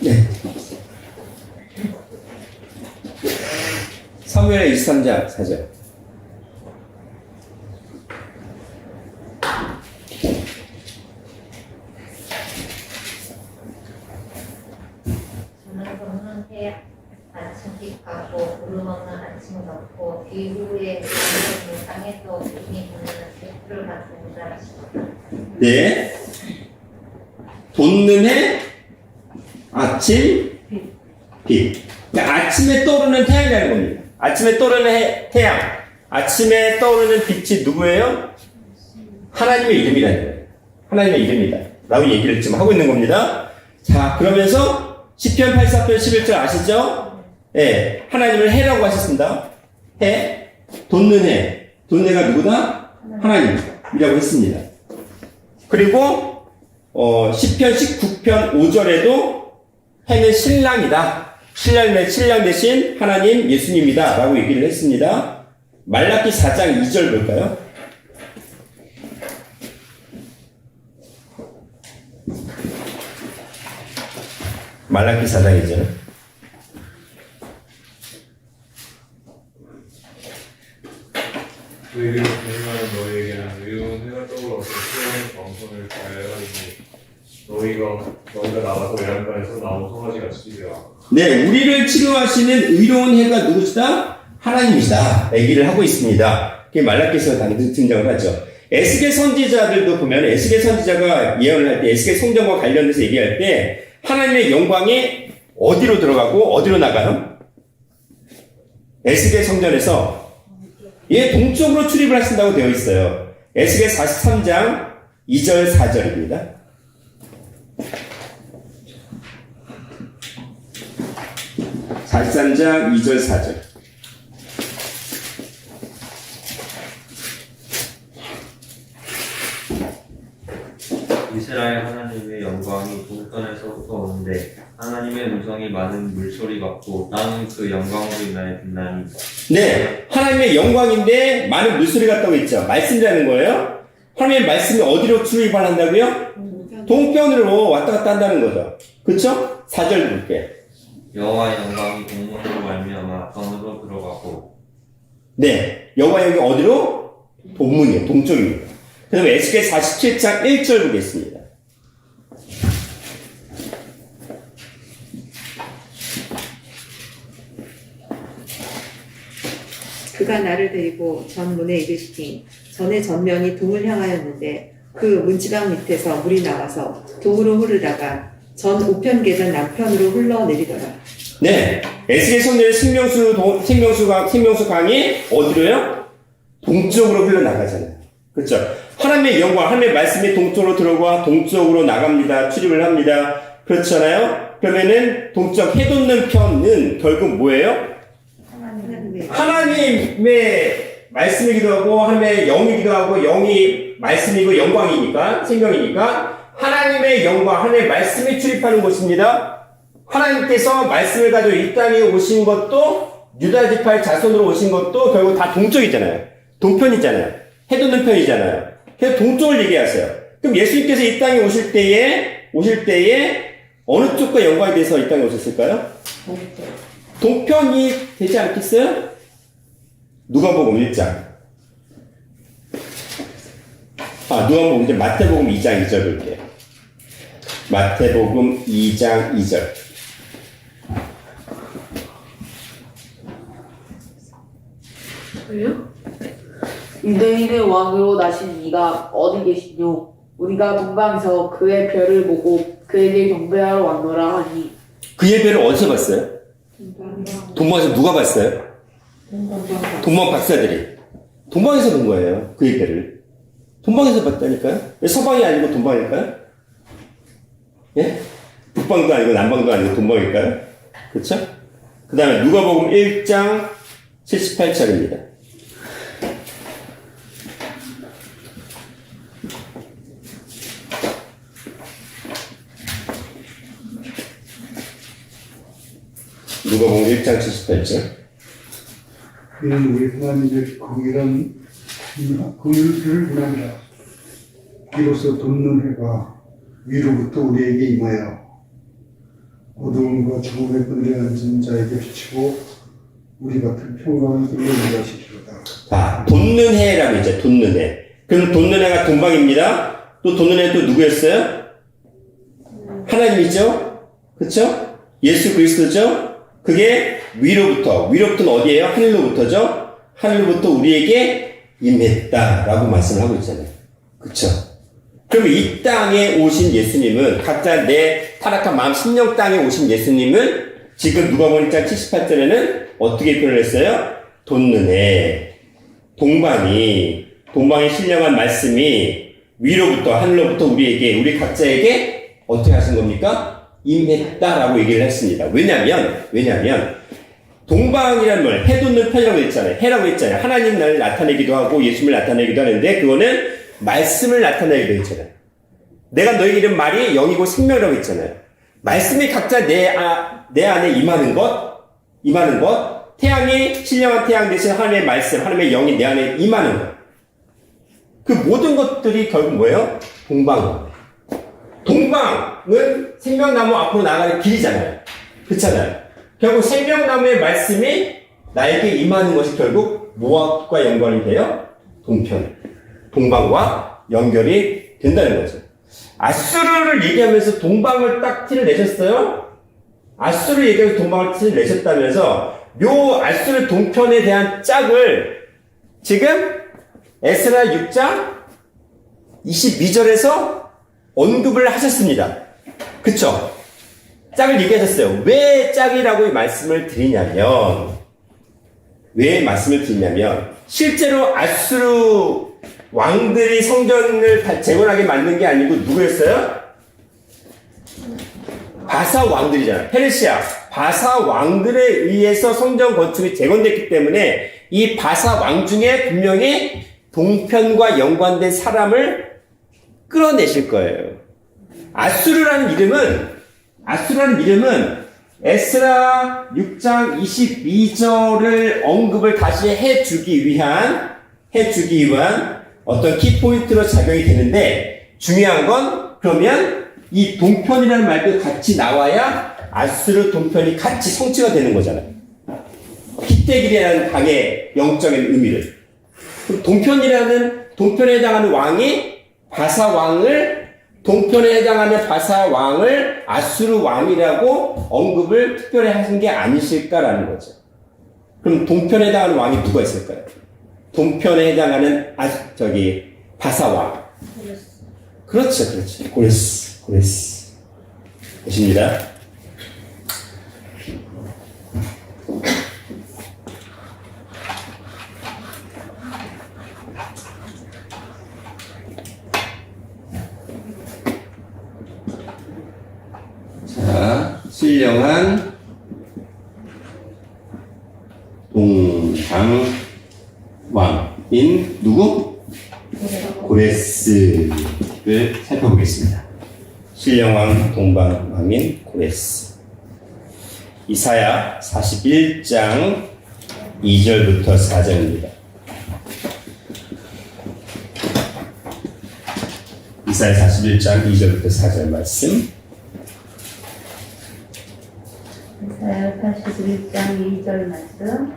네. 사무엘하 23장 4절. 저는 해 아침씩 가고 구름 없는 아침 같고 이후에 땅에서 이미 있는 빛을 받는 자시다. 네. 돋는 해, 아침, 빛. 그러니까 아침에 떠오르는 태양이라는 겁니다. 아침에 떠오르는 태양. 아침에 떠오르는 빛이 누구예요? 하나님의 이름이라는 거예요. 하나님의 이름이다. 라고 얘기를 지금 하고 있는 겁니다. 자, 그러면서 시편 84편 11절 아시죠? 예, 하나님을 해라고 하셨습니다. 해, 돋는 해. 돋는 해가 누구다? 하나님이라고 했습니다. 그리고 시편 19편 5절에도 해는 신랑이다. 신랑 대신 하나님 예수님이다. 라고 얘기를 했습니다. 말라기 4장 2절 볼까요? 말라기 4장 2절. 너희를 공경하는 너희에게는 의로운 해가 떠올라서 수영의 광선을 가하여 너희가 나가서 외양간에서 나온 송아지 같이 되라. 네, 우리를 치료하시는 의로운 해가 누구시다? 하나님이시다. 얘기를 하고 있습니다. 그게 말라기에서 등장을 하죠. 에스겔 선지자들도 보면 에스겔 선지자가 예언을 할 때 에스겔 성전과 관련해서 얘기할 때 하나님의 영광이 어디로 들어가고 어디로 나가요? 에스겔 성전에서 예, 동쪽으로 출입을 하신다고 되어 있어요. 에스겔 43장 2절 4절입니다. 43장 2절 4절. 이스라엘 하나님의 영광이 동편에서부터 오는데 하나님의 음성이 많은 물소리 같고 땅은 그 영광으로 인하여 빛나니. 네, 하나님의 영광인데 많은 물소리 같다고 했죠. 말씀이라는 거예요. 하나님의 말씀이 어디로 출입을 한다고요? 동편으로 왔다 갔다 한다는 거죠. 그쵸? 4절 볼게요. 여호와의 영광이 동문으로 말미암아 전으로 들어가고. 네, 여호와 여기 어디로? 동문이에요. 동쪽입니다. 그 다음에 에스겔 47장 1절 보겠습니다. 그가 나를 데리고 전문에 이르시니 전의 전면이 동을 향하였는데 그 문지방 밑에서 물이 나와서 동으로 흐르다가 전 우편 계단 남편으로 흘러내리더라. 네, 에스겔 선녀의 생명수 강이 어디로요? 동쪽으로 흘러나가잖아요. 그렇죠? 하나님의 영광, 하나님의 말씀이 동쪽으로 들어가 동쪽으로 나갑니다. 출입을 합니다. 그렇잖아요? 그러면은 동쪽 해돋는 편은 결국 뭐예요? 하나님의 말씀이기도 하고 하나님의 영이기도 하고 영이 말씀이고 영광이니까 생명이니까 하나님의 영광, 하나님의 말씀이 출입하는 곳입니다. 하나님께서 말씀을 가지고 이 땅에 오신 것도 유다 지파의 자손으로 오신 것도 결국 다 동쪽이잖아요. 동편이잖아요. 해돋는 편이잖아요. 그래서 동쪽을 얘기하세요. 그럼 예수님께서 이 땅에 오실 때에 어느 쪽과 연관이 돼서 이 땅에 오셨을까요? 동편이 되지 않겠어요? 누가복음 1장. 누가복음 이제 마태복음 2장 2절 볼게요. 마태복음 2장 2절. 유대인의 왕으로 나신 이가 어디 계시뇨? 우리가 동방에서 그의 별을 보고 그에게 경배하러 왔노라 하니. 그의 별을 어디서 봤어요? 동방에서 누가 봤어요? 동방 박사들이. 동방에서 본 거예요. 그의 별을. 동방에서 봤다니까요? 왜 서방이 아니고 동방일까요? 예? 북방도 아니고 남방도 아니고 동방일까요? 그렇죠? 그 다음에 누가복음 1장 78절입니다. 누가복음 1장 78절. 이는 우리 하나님의 긍휼을 원한다. 이로써 돋는 해가 위로부터 우리에게 임하여 어두움과 죽음의 끈에 앉은 자에게 비치고 우리 같은 평강을 이루게 하시리로다. 돋는 해라고 있죠. 돋는 해. 그럼 돋는 해가 동방입니다. 또 돋는 해 또 누구였어요? 하나님이죠. 그렇죠? 예수 그리스도죠. 그게 위로부터는 어디예요? 하늘로부터죠. 하늘로부터 우리에게 임했다라고 말씀을 하고 있잖아요. 그렇죠? 그러면 이 땅에 오신 예수님은 각자 내 타락한 마음 심령 땅에 오신 예수님은 지금 누가복음 1장 78절에는 어떻게 표현을 했어요? 돋는 해, 동방이 신령한 말씀이 위로부터 하늘로부터 우리 각자에게 어떻게 하신 겁니까? 임했다라고 얘기를 했습니다. 왜냐면 동방이라는 말, 해 돋는 편이라고 했잖아요. 해라고 했잖아요. 하나님 나를 나타내기도 하고 예수님을 나타내기도 하는데 그거는 말씀을 나타내기도 했잖아요. 내가 너에게 이른 말이 영이고 생명이라고 했잖아요. 말씀이 각자 내 안에 임하는 것, 신령한 태양 대신 하나님의 말씀, 하나님의 영이 내 안에 임하는 것. 그 모든 것들이 결국 뭐예요? 동방은 생명나무 앞으로 나가는 길이잖아요. 그렇잖아요. 결국 생명나무의 말씀이 나에게 임하는 것이 결국 무엇과 연관이 돼요? 동방과 연결이 된다는 거죠. 아수르를 얘기하면서 동방을 딱 티를 내셨어요? 아수르를 얘기하면서 동방을 티를 내셨다면서 요 아수르 동편에 대한 짝을 지금 에스라 6장 22절에서 언급을 하셨습니다. 그쵸? 짝을 얘기하셨어요. 왜 짝이라고 이 말씀을 드리냐면 왜 말씀을 드리냐면 실제로 아수르 왕들이 성전을 재건하게 만든 게 아니고 누구였어요? 바사 왕들이잖아요. 페르시아 바사 왕들에 의해서 성전 건축이 재건됐기 때문에 이 바사 왕 중에 분명히 동편과 연관된 사람을 끌어내실 거예요. 아수르라는 이름은 에스라 6장 22절을 언급을 다시 해주기 위한 어떤 키포인트로 작용이 되는데, 중요한 건 그러면 이 동편이라는 말도 같이 나와야 아수르 동편이 같이 성취가 되는 거잖아요. 히데길이라는 강의 영적인 의미를. 동편에 해당하는 왕이 동편에 해당하는 바사 왕을 아수르 왕이라고 언급을 특별히 하신 게 아니실까라는 거죠. 그럼 동편에 해당하는 왕이 누가 있을까요? 동편에 해당하는 바사 왕. 그렇죠. 고레스. 보십니다. 자, 신령한 동방왕인 누구? 고레스를 살펴보겠습니다. 신령왕 동방왕인 고레스. 이사야 41장 2절부터 4절입니다. 이사야 41장 2절부터 4절 말씀. 이사야 41장 2절 말씀.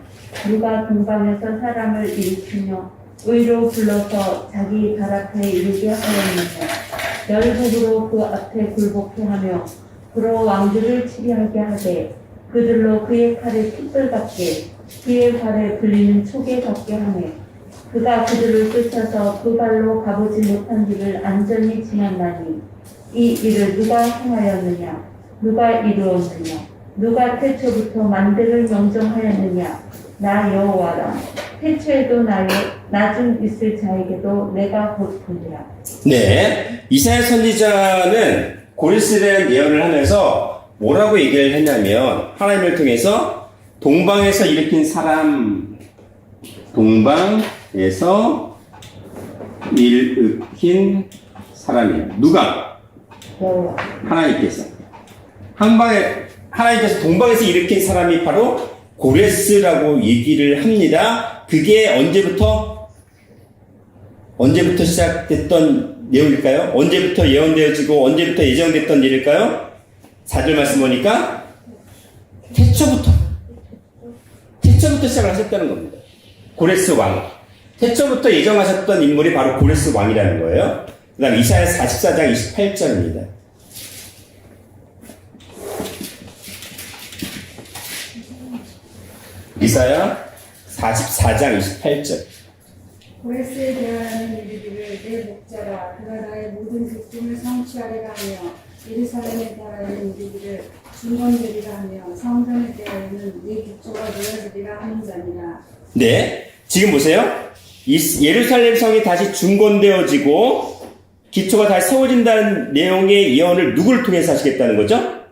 누가 동방에서 사람을 일으키며 의로 불러서 자기 발 앞에 이르게 하였느냐. 열국으로 그 앞에 굴복해 하며 그로 왕들을 치리하게 하되 그들로 그의 칼에 핏불 같게 그의 발에 불리는 촉에 같게 하매 그가 그들을 쫓아서 그 발로 가보지 못한 길을 안전히 지난다니 이 일을 누가 행하였느냐. 누가 이루었느냐. 누가 태초부터 만대를 명정하였느냐. 나 여호와라. 태초에도 나중 있을 자에게도 내가 곧 보리라. 네, 이사야 선지자는 고레스에 대한 예언을 하면서 뭐라고 얘기를 했냐면, 하나님을 통해서 동방에서 일으킨 사람, 동방에서 일으킨 사람이에요. 누가? 여호와. 하나님께서. 하나님께서 동방에서 일으킨 사람이 바로 고레스라고 얘기를 합니다. 그게 언제부터 시작됐던 내용일까요? 언제부터 예언되어지고 언제부터 예정됐던 일일까요? 4절 말씀 보니까 태초부터 시작을 하셨다는 겁니다. 고레스 왕. 태초부터 예정하셨던 인물이 바로 고레스 왕이라는 거예요. 그 다음 이사야 44장 28절입니다. 이사야 44장 28절. 고레스에 대하여는 이르기를 내 목자라 그가 나의 모든 극심을 성취하리라 하며 예루살렘에 대하여는 이르기를 중건되리라 하며 성전에 대하여는 네 기초가 놓여지리라 하는 자니라. 네, 지금 보세요. 예루살렘 성이 다시 중건되어지고 기초가 다시 세워진다는 내용의 예언을 누구를 통해서 하시겠다는 거죠?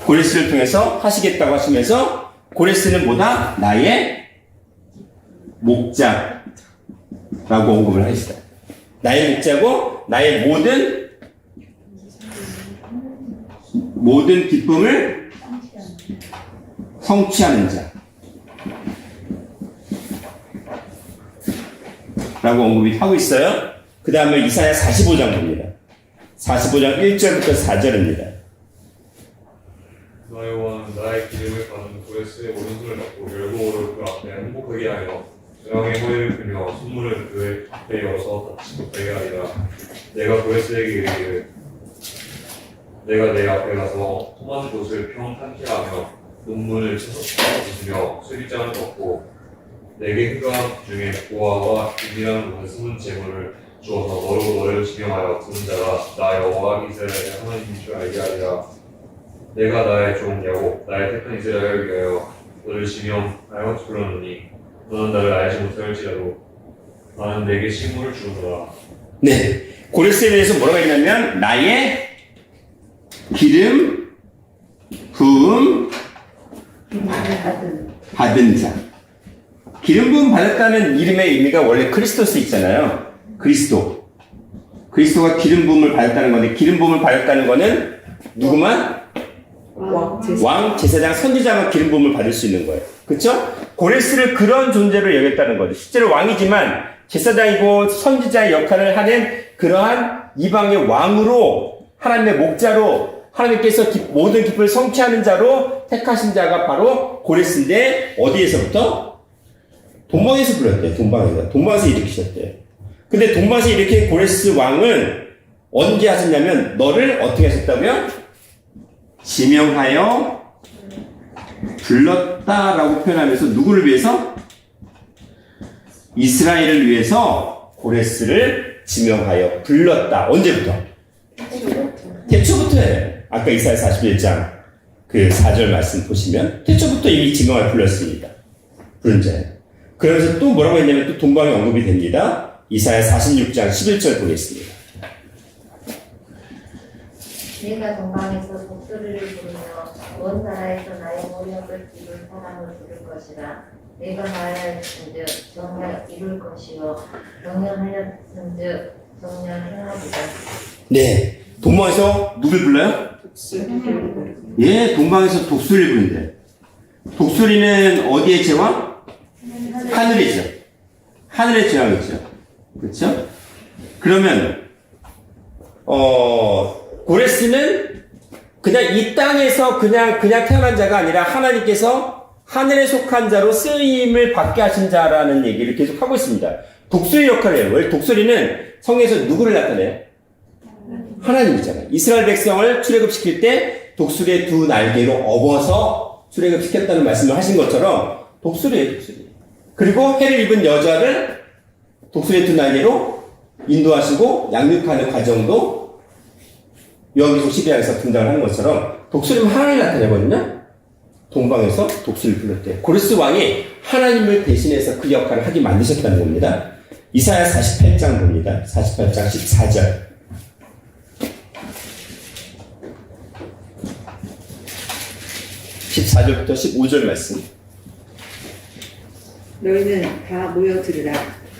고레스를 통해서 하시겠다고 하시면서, 고레스는 뭐다? 나의 목자라고 언급을 하시다. 나의 목자고 나의 모든 기쁨을 성취하는 자 라고 언급이 하고 있어요. 그 다음에 이사야 45장 봅니다. 45장 1절부터 4절입니다. 나 여호와는 나의 기름을 받은 고레스의 오른손을 잡고 열국으로 그 앞에 행복하게 하여 재앙의 허리를 빌며 손물을 그의 앞에 열어서 다치지 못하게 하리라. 내가 고레스에게 이르기를 내가 내 앞에 가서 험한 곳을 평탄케 하며 눈물을 씻으며 수리장을 덮고 내게 흥거한 중에 보화와 은이라는 곳에 숨은 재물을 주어서 너를 지경하여 부른 자가 나 여호와 이스라엘의 하나님인 줄 알게 하리라. 내가 나의 종 야곱 나의 택한 이스라엘을 위하여 너를 지명하여 불렀노니 너는 나를 알지 못할지라도 나는 내게 식물을 주노라. 네. 고레스에 대해서 뭐라고 했냐면, 나의 기름 부음 받은 자. 기름 부음 받았다는 이름의 의미가 원래 크리스토스 있잖아요. 그리스도가 기름 부음을 받았다는 건데, 기름 부음을 받았다는 거는 누구만? 왕, 제사장, 선지자만 기름 부음을 받을 수 있는 거예요. 그렇죠? 고레스를 그런 존재로 여겼다는 거죠. 실제로 왕이지만 제사장이고 선지자의 역할을 하는 그러한 이방의 왕으로, 하나님의 목자로, 하나님께서 모든 기쁨을 성취하는 자로 택하신 자가 바로 고레스인데, 어디에서부터? 동방에서 불렀대요. 동방에서 일으키셨대요. 근데 동방에서 일으킨 고레스 왕은 언제 하셨냐면, 너를 어떻게 하셨다고요? 지명하여 불렀다라고 표현하면서 누구를 위해서? 이스라엘을 위해서 고레스를 지명하여 불렀다. 언제부터? 태초부터예요. 아까 이사야 41장 그 4절 말씀 보시면 태초부터 이미 지명하여 불렀습니다. 부른 자예요. 그러면서 또 뭐라고 했냐면 또 동방이 언급이 됩니다. 이사야 46장 11절 보겠습니다. 내가 동방에서 독수리를 부르며 먼 나라에서 나의 모욕을 이룰 사람을 부를 것이라. 내가 말하였은즉 정말 이룰 것이요 명령하였은즉 정령 행하리라. 네, 동방에서 누굴 불러요? 예, 동방에서 독수리를 부른대. 독수리는 어디의 제왕? 하늘이죠. 하늘의 제왕이죠. 그렇죠? 그러면 고레스는 그냥 이 땅에서 그냥 태어난 자가 아니라 하나님께서 하늘에 속한 자로 쓰임을 받게 하신 자라는 얘기를 계속 하고 있습니다. 독수리 역할을 해요. 왜? 독수리는 성경에서 누구를 나타내요? 하나님이잖아요. 이스라엘 백성을 출애굽시킬 때 독수리의 두 날개로 업어서 출애굽시켰다는 말씀을 하신 것처럼 독수리예요, 독수리. 그리고 해를 입은 여자를 독수리의 두 날개로 인도하시고 양육하는 과정도 여기서 12장에서 등장을 하는 것처럼 독수리는 하나님을 나타내거든요. 동방에서 독수리를 불렀대요. 고레스 왕이 하나님을 대신해서 그 역할을 하게 만드셨다는 겁니다. 이사야 48장 봅니다. 48장 14절. 14절부터 15절 말씀. 너희는 다 모여 들으라.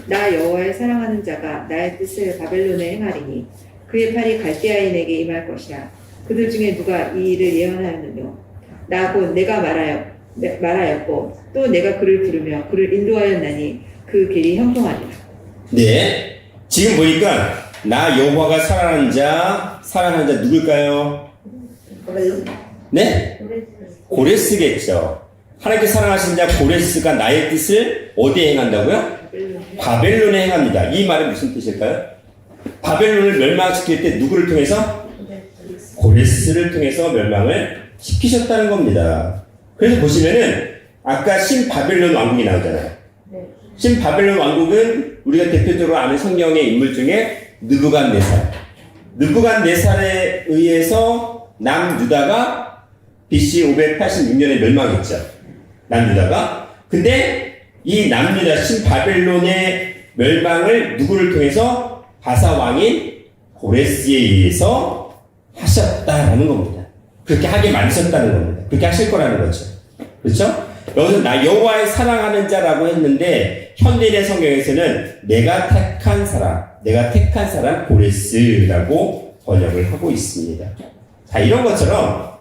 나 여호와의 사랑하는 자가 나의 뜻을 바벨론에 행하리니 그의 팔이 갈대아인에게 임할 것이라. 그들 중에 누가 이 일을 예언하였느뇨? 나 곧 내가 말하였고 또 내가 그를 부르며 그를 인도하였나니 그 길이 형통하리라. 네, 지금 보니까 나 여호와가 사랑하는 자 누굴까요? 네? 고레스겠죠. 하나님께 사랑하신 자 고레스가 나의 뜻을 어디에 행한다고요? 바벨론에 행합니다. 이 말은 무슨 뜻일까요? 바벨론을 멸망시킬 때 누구를 통해서? 고레스를 통해서 멸망을 시키셨다는 겁니다. 그래서 보시면은 아까 신바벨론 왕국이 나오잖아요. 신바벨론 왕국은 우리가 대표적으로 아는 성경의 인물 중에 느부갓네살에 의해서 남유다가 BC 586년에 멸망했죠. 남유다가. 근데 이 남유다 신바벨론의 멸망을 누구를 통해서? 바사 왕인 고레스에 의해서 하셨다라는 겁니다. 그렇게 하게 만드셨다는 겁니다. 그렇게 하실 거라는 거죠. 그렇죠? 여기서 나 여호와의 사랑하는 자라고 했는데 현대인의 성경에서는 내가 택한 사람 고레스라고 번역을 하고 있습니다. 자, 이런 것처럼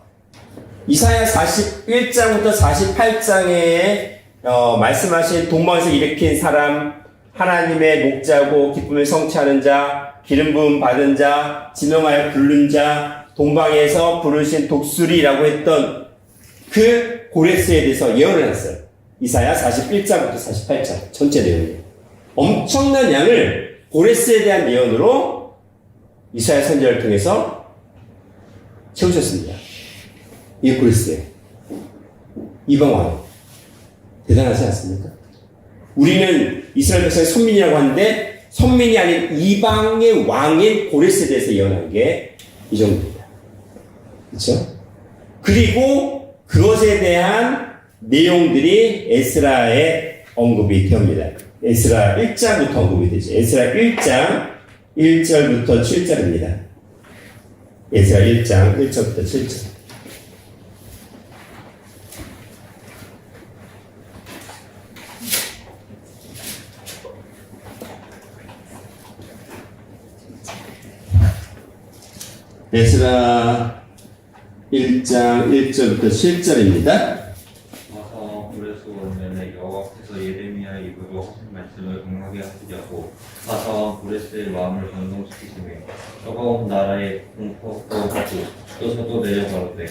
이사야 41장부터 48장에 말씀하신 동방에서 일으킨 사람, 하나님의 목자고 기쁨을 성취하는 자, 기름 부음 받은 자, 지명하여 부른 자, 동방에서 부르신 독수리라고 했던 그 고레스에 대해서 예언을 했어요. 이사야 41장부터 48장 전체 내용이에요. 엄청난 양을 고레스에 대한 예언으로 이사야 선지자를 통해서 채우셨습니다. 이게 고레스예요. 이방 왕. 대단하지 않습니까? 우리는 이스라엘 백성의 선민이라고 하는데 선민이 아닌 이방의 왕인 고레스에 대해서 예언한 게 이 정도입니다. 그렇죠? 그리고 그것에 대한 내용들이 에스라에 언급이 됩니다. 에스라 1장부터 언급이 되죠. 에스라 1장 1절부터 7절입니다. 에스라 1장 1절부터 7절. 에스라 1장 1절부터 7절입니다. 와서 고레스 원년에 여호와께서 예레미야 입으로 하신 말씀을 응하게 하시려고 가서 고레스의 마음을 감동시키시며 뜨거운 나라의 공포도 하고 또 서도 내려가로되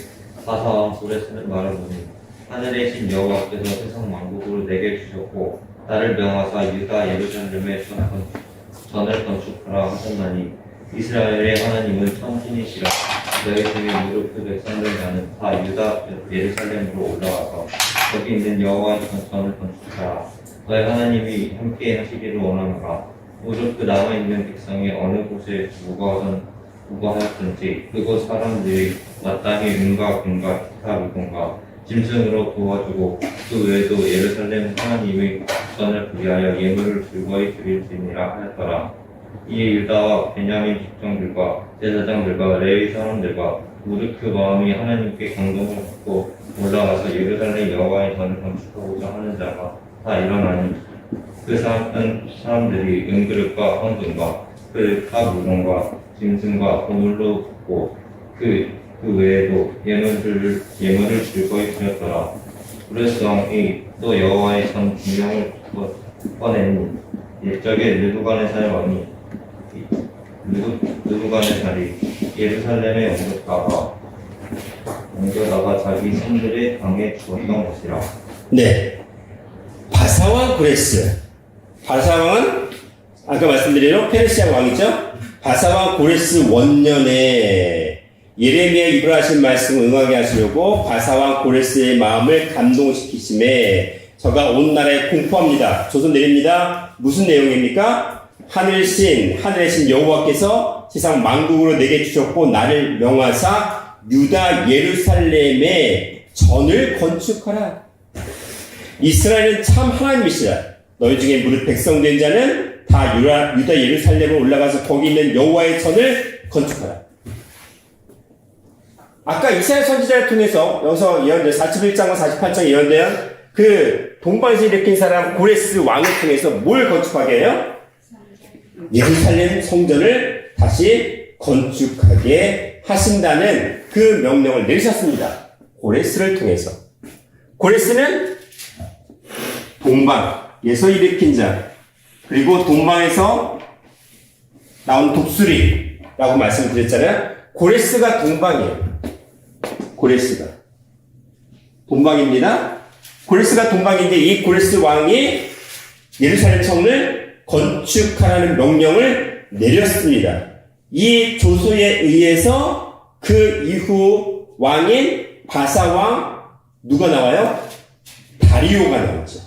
가서 고레스는 말하노니 하늘의 신 여호와께서 세상 만국으로 내게 주셨고 나를 명하사 유다 예루살렘에 전을 건축하라 하셨나니 이스라엘의 하나님은 참신이시라. 너희 중에 무릎 그 백성들 나는 다 유다 예루살렘으로 올라가서 거기 있는 여호와의 전을 건축하라. 너희 하나님이 함께 하시기를 원하노라. 무릎 그 남아있는 백성이 어느 곳에 묵어하였든지 그곳 사람들이 마땅히 은과 금과 기타 물건과 짐승으로 도와주고 그 외에도 예루살렘 하나님의 전을 위하여 예물을 즐거이 드릴지니라 하였더라. 이에 유다와 베냐민 직종들과 제사장들과 레위 사람들과 무릇 그 마음이 하나님께 감동을 받고 올라가서 예루살렘 여호와의 전을 건축하고자 하는 자가 다 일어나니 그 사람들이 은그릇과 황금과 그 각 물건과 짐승과 보물로 붓고 그 외에도 예물을 즐거이 드렸더라. 구레스왕이 또 여호와의 전 기명을 꺼내니 옛적에 느부갓네살 왕이 느부갓네살이 예루살렘에 옮겨다가 자기 손들의 방에 주었던 것이라. 네. 바사왕 고레스. 바사왕은 아까 말씀드린 페르시아 왕이죠. 바사왕 고레스 원년에 예레미야 입으로 하신 말씀을 응하게 하시려고 바사왕 고레스의 마음을 감동시키심에 저가 온 나라에 공포합니다. 조선 내립니다. 무슨 내용입니까? 하늘의 신 여호와께서 세상 만국으로 내게 주셨고 나를 명하사 유다 예루살렘에 전을 건축하라. 이스라엘은 참 하나님이시라. 너희 중에 무릇 백성된 자는 다 유다 예루살렘으로 올라가서 거기 있는 여호와의 전을 건축하라. 아까 이사야 선지자를 통해서 여기서 예언된 41장과 48장 예언된 그 동방에서 일으킨 사람 고레스 왕을 통해서 뭘 건축하게 해요? 예루살렘 성전을 다시 건축하게 하신다는 그 명령을 내리셨습니다. 고레스를 통해서. 고레스는 동방에서 일으킨 자, 그리고 동방에서 나온 독수리라고 말씀드렸잖아요. 고레스가 동방이에요. 고레스가 동방입니다. 고레스가 동방인데 이 고레스 왕이 예루살렘 성을 건축하라는 명령을 내렸습니다. 이 조서에 의해서 그 이후 왕인 바사왕 누가 나와요? 다리오가 나오죠.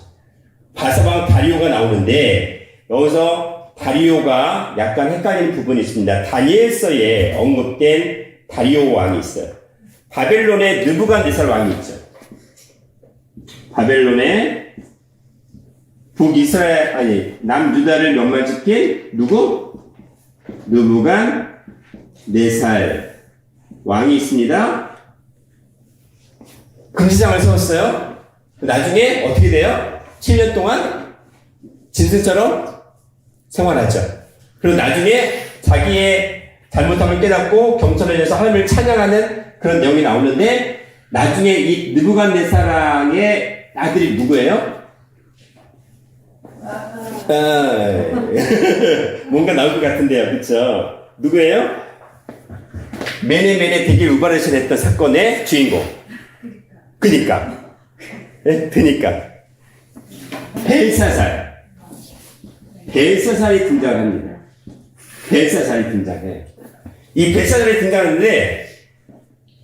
바사왕 다리오가 나오는데 여기서 다리오가 약간 헷갈리는 부분이 있습니다. 다니엘서에 언급된 다리오 왕이 있어요. 바벨론의 느부갓네살 왕이 있죠. 바벨론의 남유다를 멸망시킨 누구? 느부갓네살 왕이 있습니다. 금지장을 세웠어요. 나중에 어떻게 돼요? 7년 동안 짐승처럼 생활하죠. 그리고 나중에 자기의 잘못함을 깨닫고 경천을 해서 하나님을 찬양하는 그런 내용이 나오는데 나중에 이 느부갓네살의 아들이 누구예요? 뭔가 나올 것 같은데요. 그쵸? 누구예요? 메네메네 대길 우바르실 했던 사건의 주인공. 그니까 벨사살이 등장합니다. 벨사살이 등장해. 이 벨사살이 등장하는데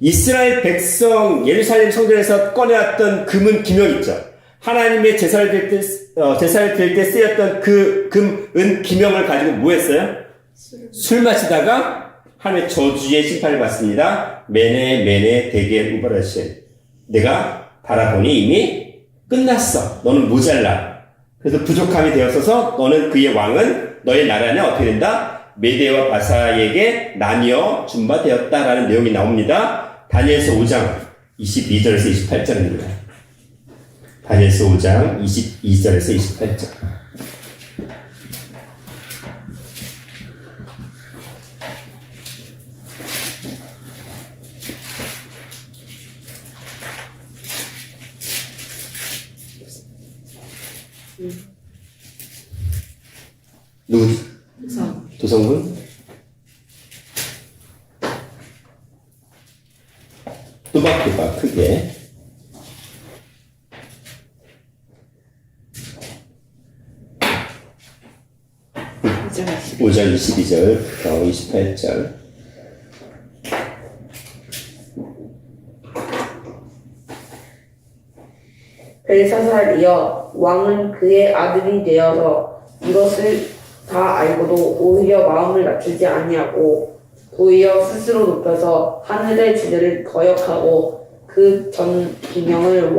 이스라엘 백성 예루살렘 성전에서 꺼내왔던 금은 기명 있죠. 하나님의 제사를 드릴 때 쓰였던 그 금, 은 기명을 가지고 뭐 했어요? 술 마시다가 하나님의 저주의 심판을 받습니다. 메네 메네 데겔 우바라신. 내가 바라보니 이미 끝났어. 너는 모자라. 그래서 부족함이 되었어서 너는 그의 왕은 너의 나라는 어떻게 된다? 메대와 바사에게 나뉘어 준 바 되었다라는 내용이 나옵니다. 다니엘서 5장 22절에서 28절입니다. 다니엘서 5장 22절에서 28절. 누구? 도성군? 또박또박 크게. 5장 22절, 28절. 벨사살이여 왕은 그의 아들이 되어서 이것을 다 알고도 오히려 마음을 낮추지 아니하고 도리어 스스로 높여서 하늘의 지대를 거역하고 그 전 기명을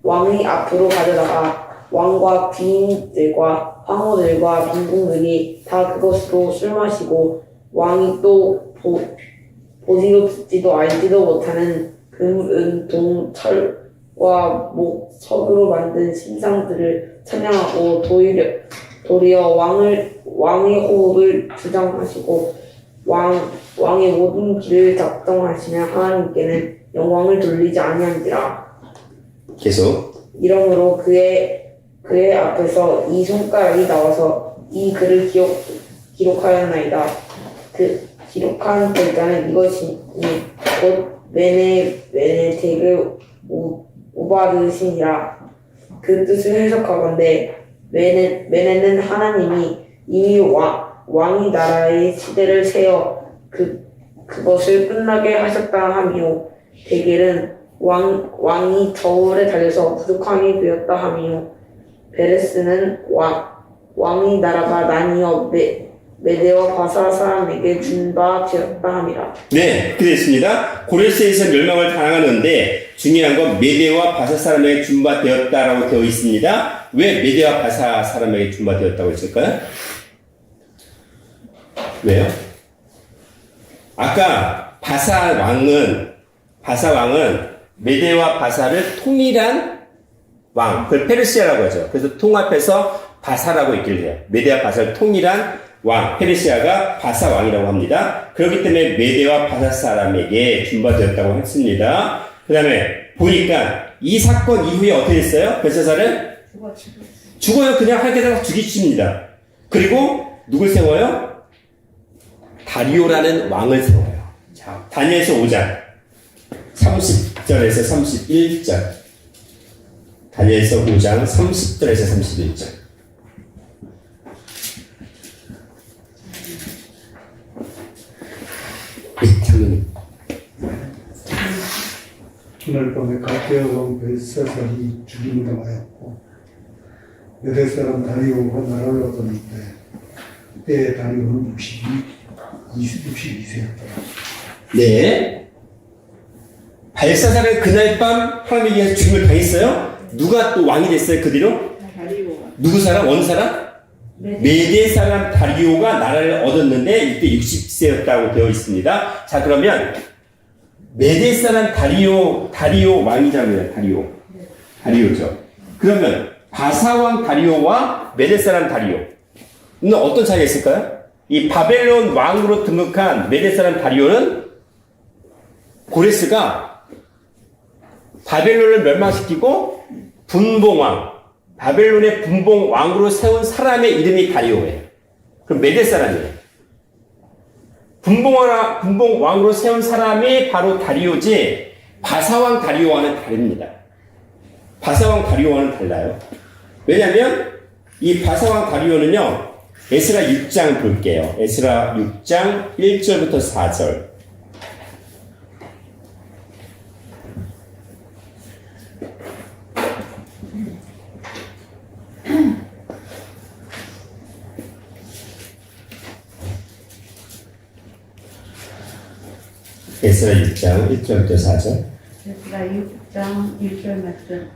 왕의 앞으로 가져다가 왕과 귀인들과 황후들과 민궁들이 다 그것으로 술 마시고 왕이 또 보지도 듣지도 알지도 못하는 금, 은, 동, 철과 목, 석으로 만든 신상들을 찬양하고 도리어 왕의 호흡을 주장하시고 왕의 모든 길을 작정하시는 하나님께는 영광을 돌리지 아니한지라. 계속. 이러므로 그의 앞에서 이 손가락이 나와서 이 글을 기록하였나이다. 그 기록한 글자는 이것이니 곧 메네 우바르신이라. 그 뜻을 해석하건대 메네는 하나님이 이미 왕이 나라의 시대를 세워 그것을 끝나게 하셨다 하며, 데겔은 왕이 저울에 달려서 부족함이 되었다 하며, 베레스는 왕이 나라가 나뉘어 메대와 바사 사람에게 준 바 되었다 함이라. 네, 그렇게 됐습니다. 고레스에서 멸망을 당하는데 중요한 건 메대와 바사 사람에게 준 바 되었다라고 되어 있습니다. 왜 메대와 바사 사람에게 준 바 되었다고 했을까요? 왜요? 아까 바사 왕은 메대와 바사를 통일한 왕, 그걸 페르시아라고 하죠. 그래서 통합해서 바사라고 읽기를 해요. 메대와 바사를 통일한 왕, 페르시아가 바사 왕이라고 합니다. 그렇기 때문에 메대와 바사 사람에게 준바되었다고 했습니다. 그 다음에 보니까 이 사건 이후에 어떻게 됐어요? 벨사살은 죽어요. 그냥 할게다가 죽이십니다. 그리고 누굴 세워요? 다리오라는 왕을 세워요. 자, 다니엘서 5장 30절에서 31절. 다니엘서 5장 30절에서 31절. 그날 밤에 갈대아 왕 벨사살이 죽임을 당하였고 메대 사람 다리오가 나라를 얻었는데 그때 다리오는 62세였다. 네. 벨사살은 그날 밤 하나님에 의해서 죽임을 당했어요. 누가 또 왕이 됐어요? 그 뒤로? 누구 사람? 어느 사람? 메대 사람 다리오가 나라를 얻었는데 이때 60세였다고 되어 있습니다. 자, 그러면 메대 사람 다리오 왕이잖아요. 다리오죠. 그러면 바사왕 다리오와 메대 사람 다리오는 어떤 차이가 있을까요? 이 바벨론 왕으로 등극한 메대 사람 다리오는 고레스가 바벨론을 멸망시키고 바벨론의 분봉왕으로 세운 사람의 이름이 다리오예요. 그럼 메대 사람이에요. 분봉왕으로 세운 사람이 바로 다리오지, 바사왕 다리오와는 다릅니다. 바사왕 다리오와는 달라요. 왜냐면 이 바사왕 다리오는요, 에스라 6장 볼게요. 에스라 6장 1절부터 4절. 에스라 6장 1절부터 4절. 에스라 6장 1절 말씀.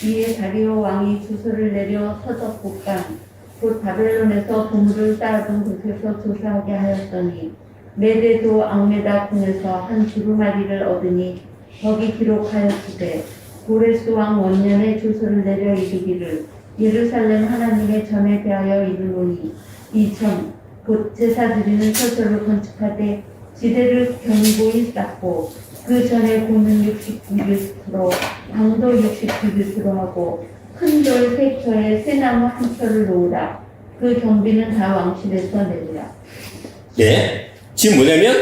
이에 다리오 왕이 주소를 내려 서적 곡간 곧 바벨론에서 보물을 쌓아둔 곳에서 조사하게 하였더니 메대도 앙메다 궁에서 한 두루마리를 얻으니 거기 기록하였으되 고레스 왕 원년에 주소를 내려 이르기를 예루살렘 하나님의 전에 대하여 이르노니 이 전 곧 제사 드리는 처소를 건축하되 지대를 견고히 쌓고 그 전에 고는 69규빗으로 방도 69규빗으로 하고 큰 돌 3켜에 새나무 1켜를 놓으라. 그 경비는 다 왕실에서 내리라. 네. 지금 뭐냐면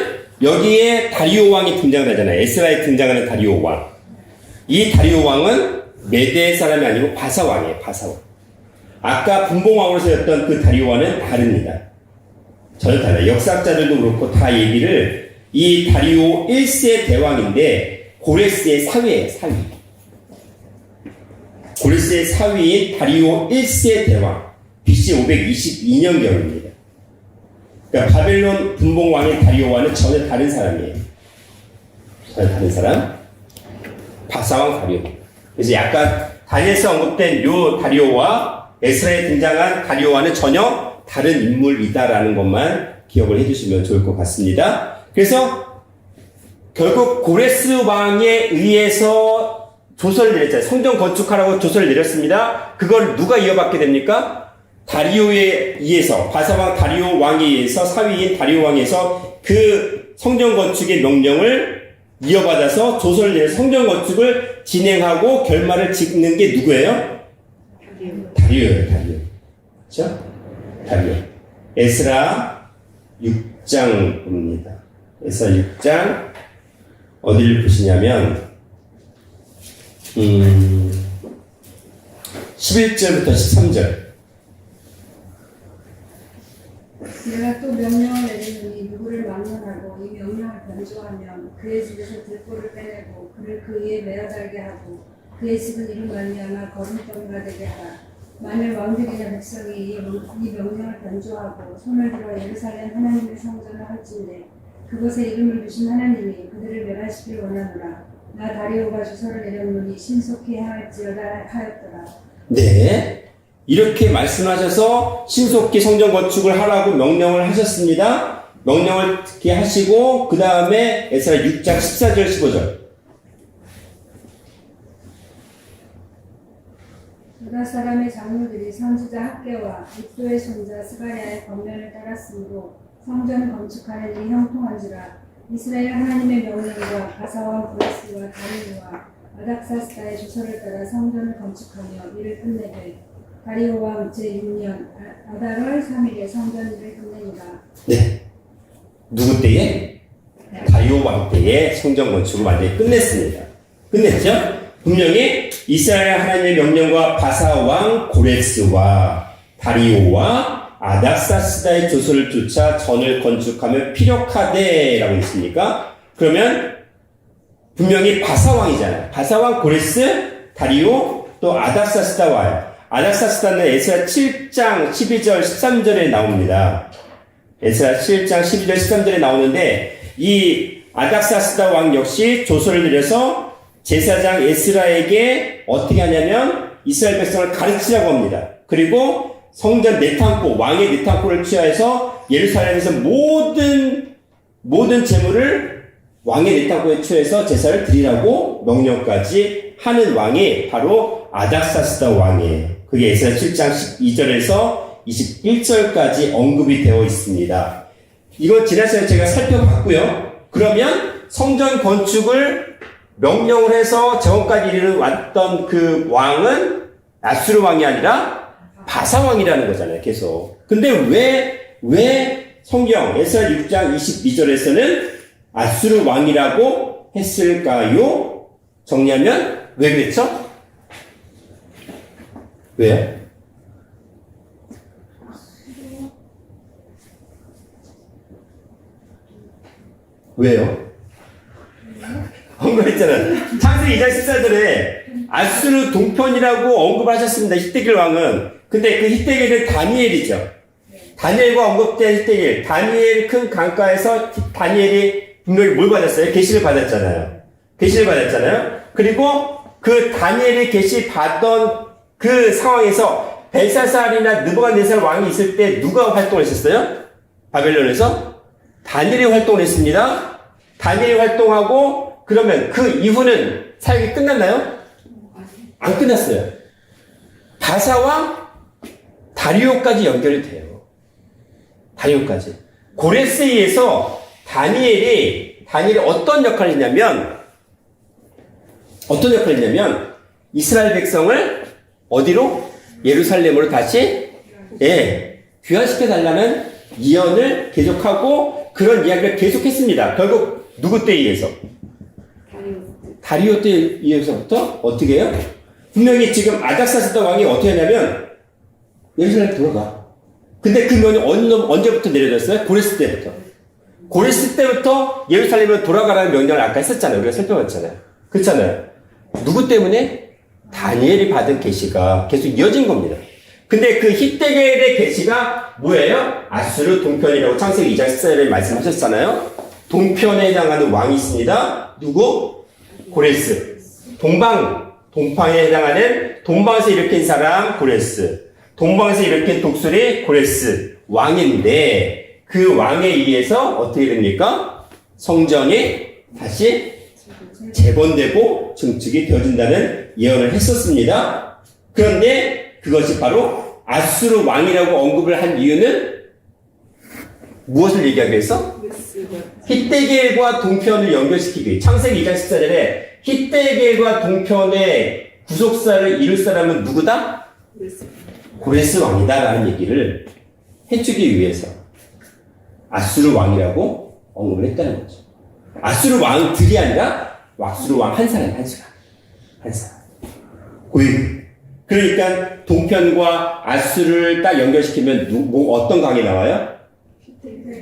여기에 다리오 왕이 등장하잖아요. 에스라에 등장하는 다리오 왕. 이 다리오 왕은 메대 사람이 아니고 바사 왕이에요. 바사 왕. 아까 분봉왕으로 세웠던 그 다리오 왕은 다릅니다. 전혀 달라요. 역사학자들도 그렇고 다 얘기를 이 다리오 1세 대왕인데 고레스의 사위예요. 사위. 고레스의 사위인 다리오 1세 대왕. BC 522년경입니다. 그러니까 바벨론 분봉왕의 다리오와는 전혀 다른 사람이에요. 전혀 다른 사람. 바사왕 다리오. 그래서 약간 다니엘서 언급된 요 다리오와 에스라에 등장한 다리오와는 전혀 다른 인물이다라는 것만 기억을 해주시면 좋을 것 같습니다. 그래서 결국 고레스 왕에 의해서 조서를 내렸잖아요. 성전 건축하라고 조서를 내렸습니다. 그걸 누가 이어받게 됩니까? 다리오에 의해서, 바사왕 다리오 왕에 의해서, 사위인 다리오 왕에 의해서 그 성전 건축의 명령을 이어받아서 조서를 내려서 성전 건축을 진행하고 결말을 짓는 게 누구예요? 다리오예요, 다리오. 그렇죠? 다리오. 에스라 6장 봅니다. 에스라 6장 어디를 보시냐면 11절부터 13절. 내가 또 명령을 내리노니 누구를 막론하고 이 명령을 변조하면 그의 집에서 들보를 빼내고 그를 그 위에 매어달게 하고 그의 집은 이로 말미암아 거름덩이가 되게 하라. 만일 왕들이나 백성이 이 명령을 변조하고 손을 들어 예루살렘 하나님의 성전을 할진대 그곳에 이름을 두신 하나님이 그들을 멸하시길 원하노라. 나 다리오가 주서를 내렸노니 신속히 행할지어다 하였더라. 네. 이렇게 말씀하셔서 신속히 성전 건축을 하라고 명령을 하셨습니다. 명령을 듣게 하시고 그 다음에 에스라 6장 14절 15절. 유다 사람의 장로들이 선지자 학개와 입도의 손자 스가랴의 권면을 따랐으므로 성전 건축하는 일이 형통한지라. 이스라엘 하나님의 명령과 바사왕 고레스와 다리오와 아닥사스다의 주소를 따라 성전을 건축하며 이를 끝내되 다리오 왕 제6년 아달월 3일에 성전 일을 끝내니라. 네. 누구 때에? 다리오 왕 때에 성전 건축을 완전히 끝냈습니다. 끝냈죠? 분명히 이스라엘 하나님의 명령과 바사왕 고레스와 다리오와 아닥사스다의 조서를 쫓아 전을 건축하며 피력하되라고 있습니까? 그러면 분명히 바사왕이잖아요. 바사왕 고레스, 다리오, 또 아닥사스다 와요. 아닥사스다는 에스라 7장 12절 13절에 나옵니다. 에스라 7장 12절 13절에 나오는데 이 아닥사스다 왕 역시 조서를 내려서 제사장 에스라에게 어떻게 하냐면 이스라엘 백성을 가르치라고 합니다. 그리고 성전 내탕고, 왕의 내탕고를 취하해서 예루살렘에서 모든 재물을 왕의 내탕고에 취해서 제사를 드리라고 명령까지 하는 왕이 바로 아닥사스다 왕이에요. 그게 에스라 7장 12절에서 21절까지 언급이 되어 있습니다. 이거 지난 시간에 제가 살펴봤고요. 그러면 성전 건축을 명령을 해서 저번까지 이르러 왔던 그 왕은 아수르 왕이 아니라 바사 왕이라는 거잖아요, 계속. 근데 왜 성경 에스라 6장 22절에서는 아수르 왕이라고 했을까요? 정리하면 왜 그랬죠? 왜요? 왜요? 언급했잖아요. 창세기 2장 14절에 아수르 동편이라고 언급하셨습니다. 히데길 왕은. 근데 그 히데길은 다니엘이죠. 다니엘과 언급된 히데길. 다니엘 큰 강가에서 다니엘이 분명히 뭘 받았어요? 계시를 받았잖아요. 계시를 받았잖아요. 그리고 그 다니엘이 계시 받던 그 상황에서 벨사살이나 느부갓네살 왕이 있을 때 누가 활동을 했었어요? 바벨론에서 다니엘이 활동을 했습니다. 다니엘이 활동하고 그러면 그 이후는 사역이 끝났나요? 안 끝났어요. 바사왕 다리오까지 연결이 돼요. 다리오까지. 고레스에서 다니엘이 어떤 역할을 했냐면 이스라엘 백성을 어디로? 예루살렘으로 다시 귀환시켜 달라는 예언을 계속하고 그런 이야기를 계속했습니다. 결국 누구 때에 의해서? 다리오 때에 의해서부터 어떻게 해요? 분명히 지금 아닥사스다 왕이 어떻게 하냐면 예루살렘 들어가. 근데 그 면이 언제부터 내려졌어요? 고레스 때부터. 고레스 때부터 예루살렘으로 돌아가라는 명령을 아까 했었잖아요. 우리가 살펴봤잖아요. 그렇잖아요. 누구 때문에? 다니엘이 받은 계시가 계속 이어진 겁니다. 근데 그 히데겔의 계시가 뭐예요? 아수르 동편이라고 창세기 2장 14절에 말씀하셨잖아요. 동편에 해당하는 왕이 있습니다. 누구? 고레스. 동방에 해당하는 동방에서 일으킨 사람 고레스. 동방에서 일으킨 독수리 고레스. 왕인데 그 왕에 의해서 어떻게 됩니까? 성전이 다시 재건되고 증축이 되어진다는 예언을 했었습니다. 그런데 그것이 바로 아수르 왕이라고 언급을 한 이유는 무엇을 얘기하기 위해서? 히데겔과 동편을 연결시키기 위해 창세기 2장 14절에 히데겔과 동편의 구속사를 이룰 사람은 누구다? 고레스 왕이다라는 얘기를 해주기 위해서 아수르 왕이라고 언급을 했다는 거죠. 아수르 왕들이 아니라 아수르 왕 한 사람. 그러니까 동편과 아수르를 딱 연결시키면 어떤 강이 나와요?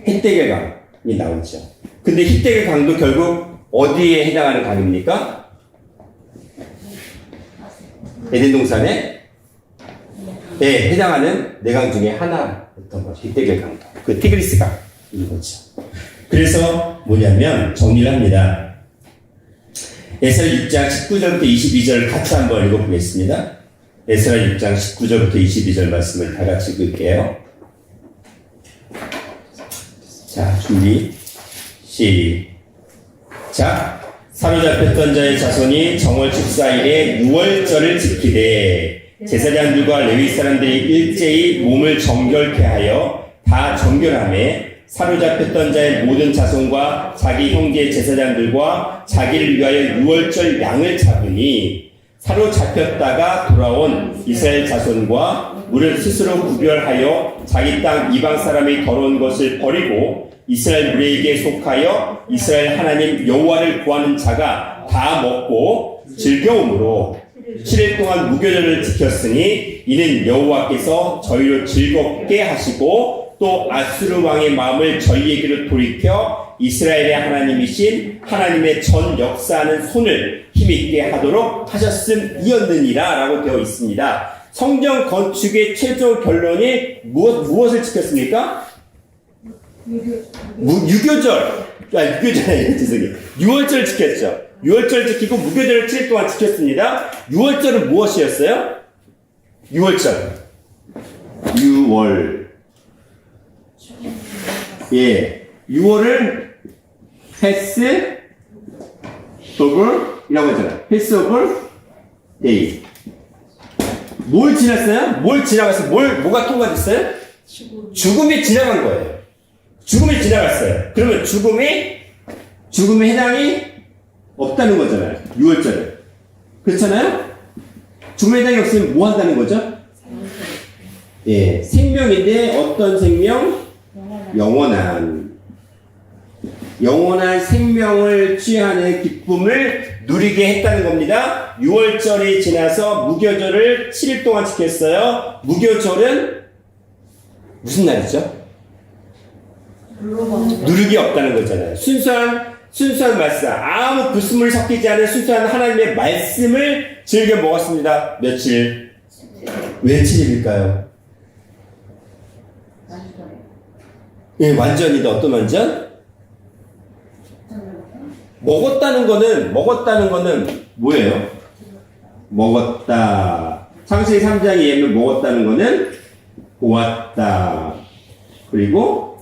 히데겔 강이 나오죠. 근데 히데겔 강도 결국 어디에 해당하는 강입니까? 에덴 동산에 해당하는 네 강 중에 하나였던 거죠. 히데겔 강도. 그 티그리스 강인 거죠. 그래서 뭐냐면 정리를 합니다. 에스라 6장 19절부터 22절 같이 한번 읽어보겠습니다. 에스라 6장 19절부터 22절 말씀을 다 같이 읽을게요. 자, 준비. 시작. 사로잡혔던 자의 자손이 정월 축사일에 유월절을 지키되 제사장들과 레위 사람들이 일제히 몸을 정결케 하여 다 정결하며 사로잡혔던 자의 모든 자손과 자기 형제 제사장들과 자기를 위하여 유월절 양을 잡으니 사로잡혔다가 돌아온 이스라엘 자손과 물을 스스로 구별하여 자기 땅 이방 사람의 더러운 것을 버리고 이스라엘 무리에게 속하여 이스라엘 하나님 여호와를 구하는 자가 다 먹고 즐거움으로 7일 동안 무교절을 지켰으니 이는 여호와께서 저희를 즐겁게 하시고 또 아수르 왕의 마음을 저희에게로 돌이켜 이스라엘의 하나님이신 하나님의 전 역사하는 손을 힘있게 하도록 하셨음이었느니라 라고 되어 있습니다. 성전 건축의 최종 결론이 무엇을 지켰습니까? 유월절 지켰죠. 유월절 지키고 무교절을 7일 동안 지켰습니다. 유월절은 무엇이었어요? 유월. 유월을 패스오버이라고 했잖아요. 패스오버 데이. 뭘 지났어요? 뭘 지나갔어요? 뭐가 통과됐어요? 죽음이 지나간 거예요. 죽음이 지나갔어요. 그러면 죽음의 해당이 없다는 거잖아요. 유월절은. 그렇잖아요? 죽음의 해당이 없으면 뭐 한다는 거죠? 생명인데 어떤 생명? 영원한 생명을 취하는 기쁨을 누리게 했다는 겁니다. 6월절이 지나서 무교절을 7일 동안 지켰어요. 무교절은 무슨 날이죠? 누룩이 없다는 거잖아요. 순수한 말씀, 아무 불순물이 섞이지 않은 순수한 하나님의 말씀을 즐겨 먹었습니다. 며칠? 왜 7일일까요? 완전이다. 어떤 완전? 먹었다는 거는 뭐예요? 먹었다. 창세기 3장에 얘는 먹었다는 거는 보았다. 그리고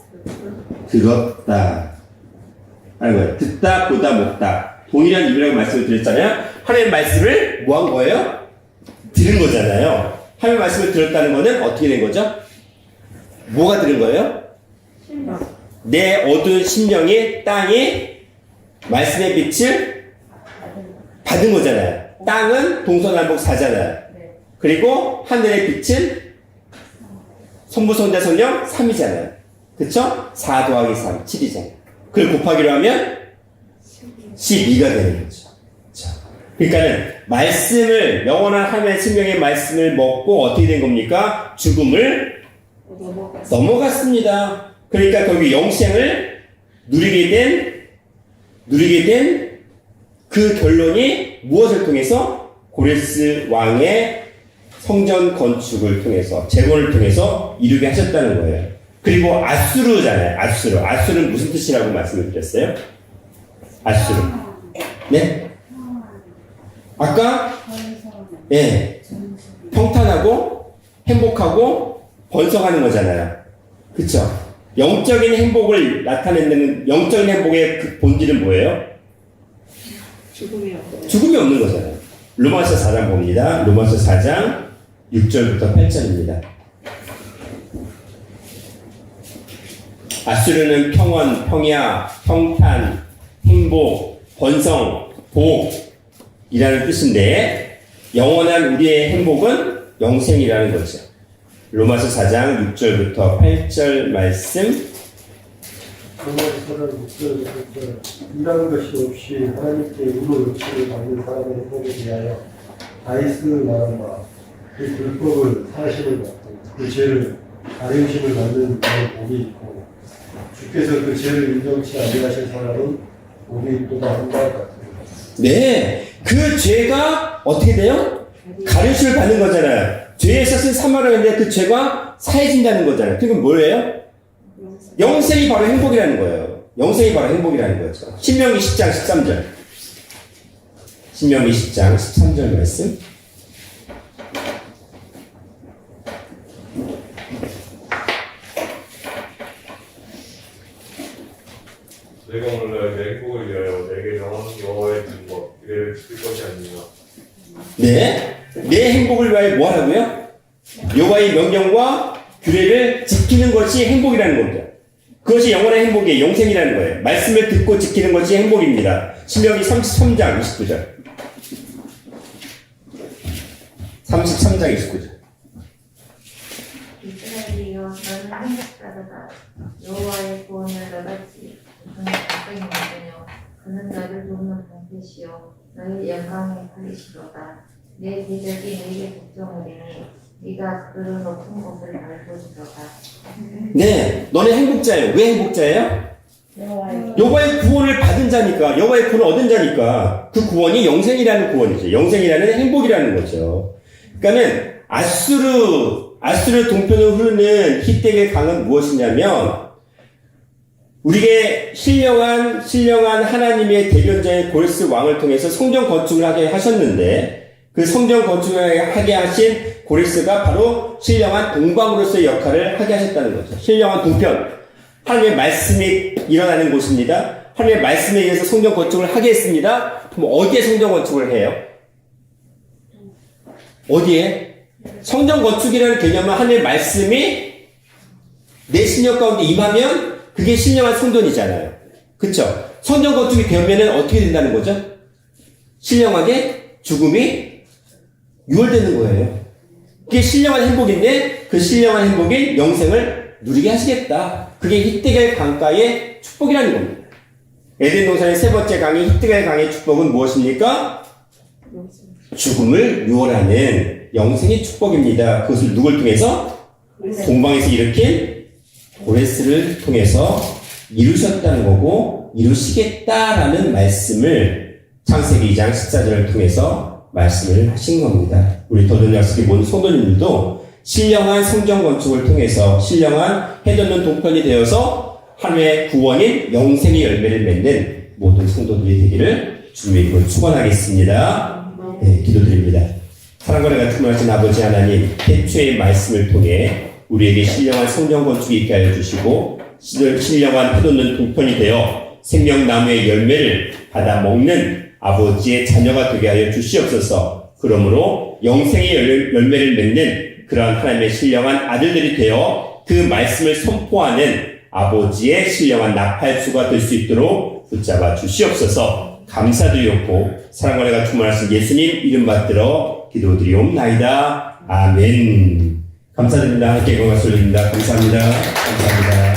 들었다. 하는 거예요. 듣다, 보다, 먹다. 동일한 의미라고 말씀을 드렸잖아요. 하나님의 말씀을 뭐 한 거예요? 들은 거잖아요. 하나님의 말씀을 들었다는 거는 어떻게 된 거죠? 뭐가 들은 거예요? 내 어두운 심령이 땅이 말씀의 빛을 받은 거잖아요. 땅은 동서남북 4잖아요. 그리고 하늘의 빛은 성부, 성자, 성령 3이잖아요. 그쵸? 4 더하기 3, 7이잖아요. 그걸 곱하기로 하면 12가 되는 거죠. 그러니까는 말씀을, 영원한 하나님의 생명의 말씀을 먹고 어떻게 된 겁니까? 죽음을 넘어갔습니다. 그러니까 결국 영생을 누리게 된 그 결론이 무엇을 통해서? 고레스 왕의 성전 건축을 통해서, 재건을 통해서 이루게 하셨다는 거예요. 그리고 아수르잖아요. 아수르는 무슨 뜻이라고 말씀을 드렸어요? 아수르. 네? 아까 예, 평탄하고 행복하고 번성하는 거잖아요. 그쵸? 영적인 행복을 나타내는, 영적인 행복의 그 본질은 뭐예요? 죽음이 없는 거잖아요. 로마서 4장 봅니다. 로마서 4장 6절부터 8절입니다. 아수르는 평원, 평야, 평탄, 행복, 번성, 복이라는 뜻인데, 영원한 우리의 행복은 영생이라는 거죠. 로마서 4장 6절부터 8절 말씀. 로마서 4장 6절부터 이런 것이 없이 하나님께 의로 의치를 받는 사람의 행복에 대하여 다이스 말한 바, 그 불법을 사실을 받고 그 죄를 가림심을 받는 자의 복이 있고, 주께서 그 죄를 인정치 아니하신 사람은 복이 또다 한바 같습니다. 네, 그 죄가 어떻게 돼요? 가르침을 받는 거잖아요. 죄에 있어서 사망을 했는데 그 죄가 사해진다는 거잖아요. 그건 뭐예요? 영생이 바로 행복이라는 거예요. 영생이 바로 행복이라는 거죠. 신명기 10장 13절. 신명기 10장 13절 말씀. 내가 몰라야 내 행복을 위하여 내게 정한 여호와의 것 이를 지킬 것이 아니냐. 네, 내 행복을 위하여 뭐 하라고요? 여호와의 명령과 규례를 지키는 것이 행복이라는 겁니다. 그것이 영원한 행복이에요. 영생이라는 거예요. 말씀을 듣고 지키는 것이 행복입니다. 신명기 33장 29절. 33장 29절. 이스라엘이여 너는 행복자도다. 여호와의 구원을 너같이 그는 갑자기 만드며 그는 너를 돕는 방패시요 너의 영광의 팔이시로다. 내 대적이 내게 걱정하리니 네가 그를 높은 곳을 알고리로다. 네, 너네 행복자예요. 왜 행복자예요? 여호와의 구원을 받은 자니까, 여호와의 구원을 얻은 자니까 그 구원이 영생이라는 구원이죠. 영생이라는 행복이라는 거죠. 그러니까는 아수르 동편으로 흐르는 히덱의 강은 무엇이냐면, 우리에게 신령한 하나님의 대변자인 고레스 왕을 통해서 성전 건축을 하게 하셨는데, 그 성전 건축을 하게 하신 고레스가 바로 신령한 동방으로서의 역할을 하게 하셨다는 거죠. 신령한 동편. 하나님의 말씀이 일어나는 곳입니다. 하나님의 말씀에 의해서 성전 건축을 하게 했습니다. 그럼 어디에 성전 건축을 해요? 어디에? 성전 건축이라는 개념은 하나님의 말씀이 내 신령 가운데 임하면 그게 신령한 성전이잖아요. 그쵸? 성전 건축이 되면은 어떻게 된다는 거죠? 신령하게 죽음이 유월되는 거예요. 그게 신령한 행복인데 그 신령한 행복이 영생을 누리게 하시겠다. 그게 히데겔 강가의 축복이라는 겁니다. 에덴 동산의 세 번째 강의 히데겔 강의 축복은 무엇입니까? 죽음을 유월하는 영생의 축복입니다. 그것을 누굴 통해서? 동방에서 일으킨 고레스를 통해서 이루셨다는 거고, 이루시겠다라는 말씀을 창세기 2장 14절을 통해서 말씀을 하신 겁니다. 우리 더전 약속의 모든 성도님들도 신령한 성전 건축을 통해서 신령한 해돋는 동편이 되어서 하나님의 구원인 영생의 열매를 맺는 모든 성도들이 되기를 주님의 이름으로 축원하겠습니다. 네, 기도드립니다. 사랑과 내가 충만하신 아버지 하나님, 태초의 말씀을 통해 우리에게 신령한 성령 건축이 있게 하여 주시고 신령한 해돋는 동편이 되어 생명나무의 열매를 받아 먹는 아버지의 자녀가 되게 하여 주시옵소서. 그러므로 영생의 열매를 맺는 그러한 하나님의 신령한 아들들이 되어 그 말씀을 선포하는 아버지의 신령한 나팔수가 될 수 있도록 붙잡아 주시옵소서. 감사드리옵고 사랑과 내가 충만하신 예수님 이름 받들어 기도드리옵나이다. 아멘. 감사드립니다. 함께 건강 올립니다. 감사합니다. 감사합니다.